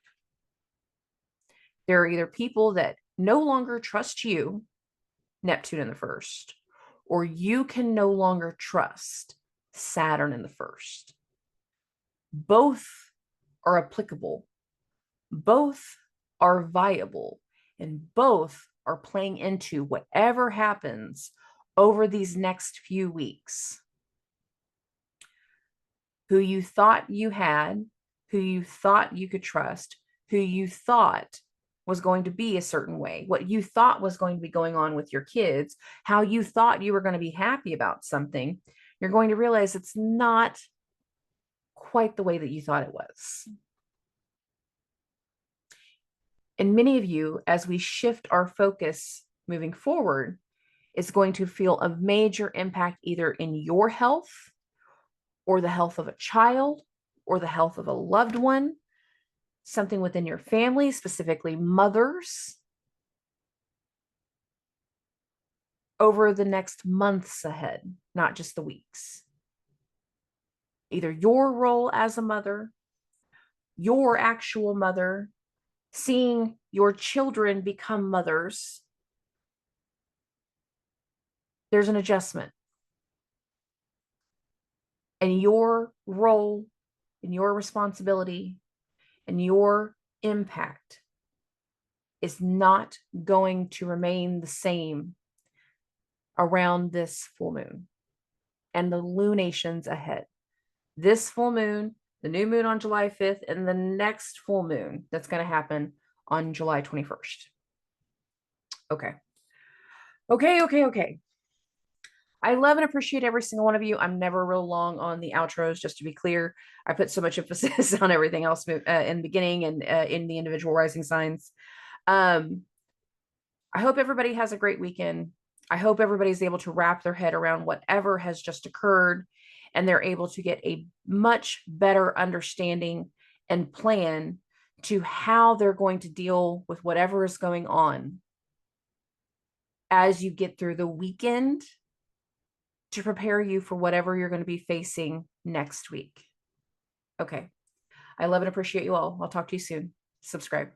There are either people that no longer trust you, Neptune in the first, or you can no longer trust Saturn in the first. Both are applicable. Both are viable, and both are playing into whatever happens over these next few weeks. Who you thought you had, who you thought you could trust, who you thought was going to be a certain way, what you thought was going to be going on with your kids, how you thought you were going to be happy about something, you're going to realize it's not quite the way that you thought it was. And many of you, as we shift our focus moving forward, it's going to feel a major impact either in your health or the health of a child or the health of a loved one, something within your family, specifically mothers, over the next months ahead, not just the weeks. Either your role as a mother, your actual mother, seeing your children become mothers, there's an adjustment. And your role and your responsibility and your impact is not going to remain the same around this full moon and the lunations ahead. This full moon, the new moon on July 5th, and the next full moon that's going to happen on July 21st. Okay. I love and appreciate every single one of you. I'm never real long on the outros, just to be clear. I put so much emphasis on everything else in the beginning and in the individual rising signs. I hope everybody has a great weekend. I hope everybody's able to wrap their head around whatever has just occurred, and they're able to get a much better understanding and plan to how they're going to deal with whatever is going on as you get through the weekend to prepare you for whatever you're going to be facing next week. Okay. I love and appreciate you all. I'll talk to you soon. Subscribe.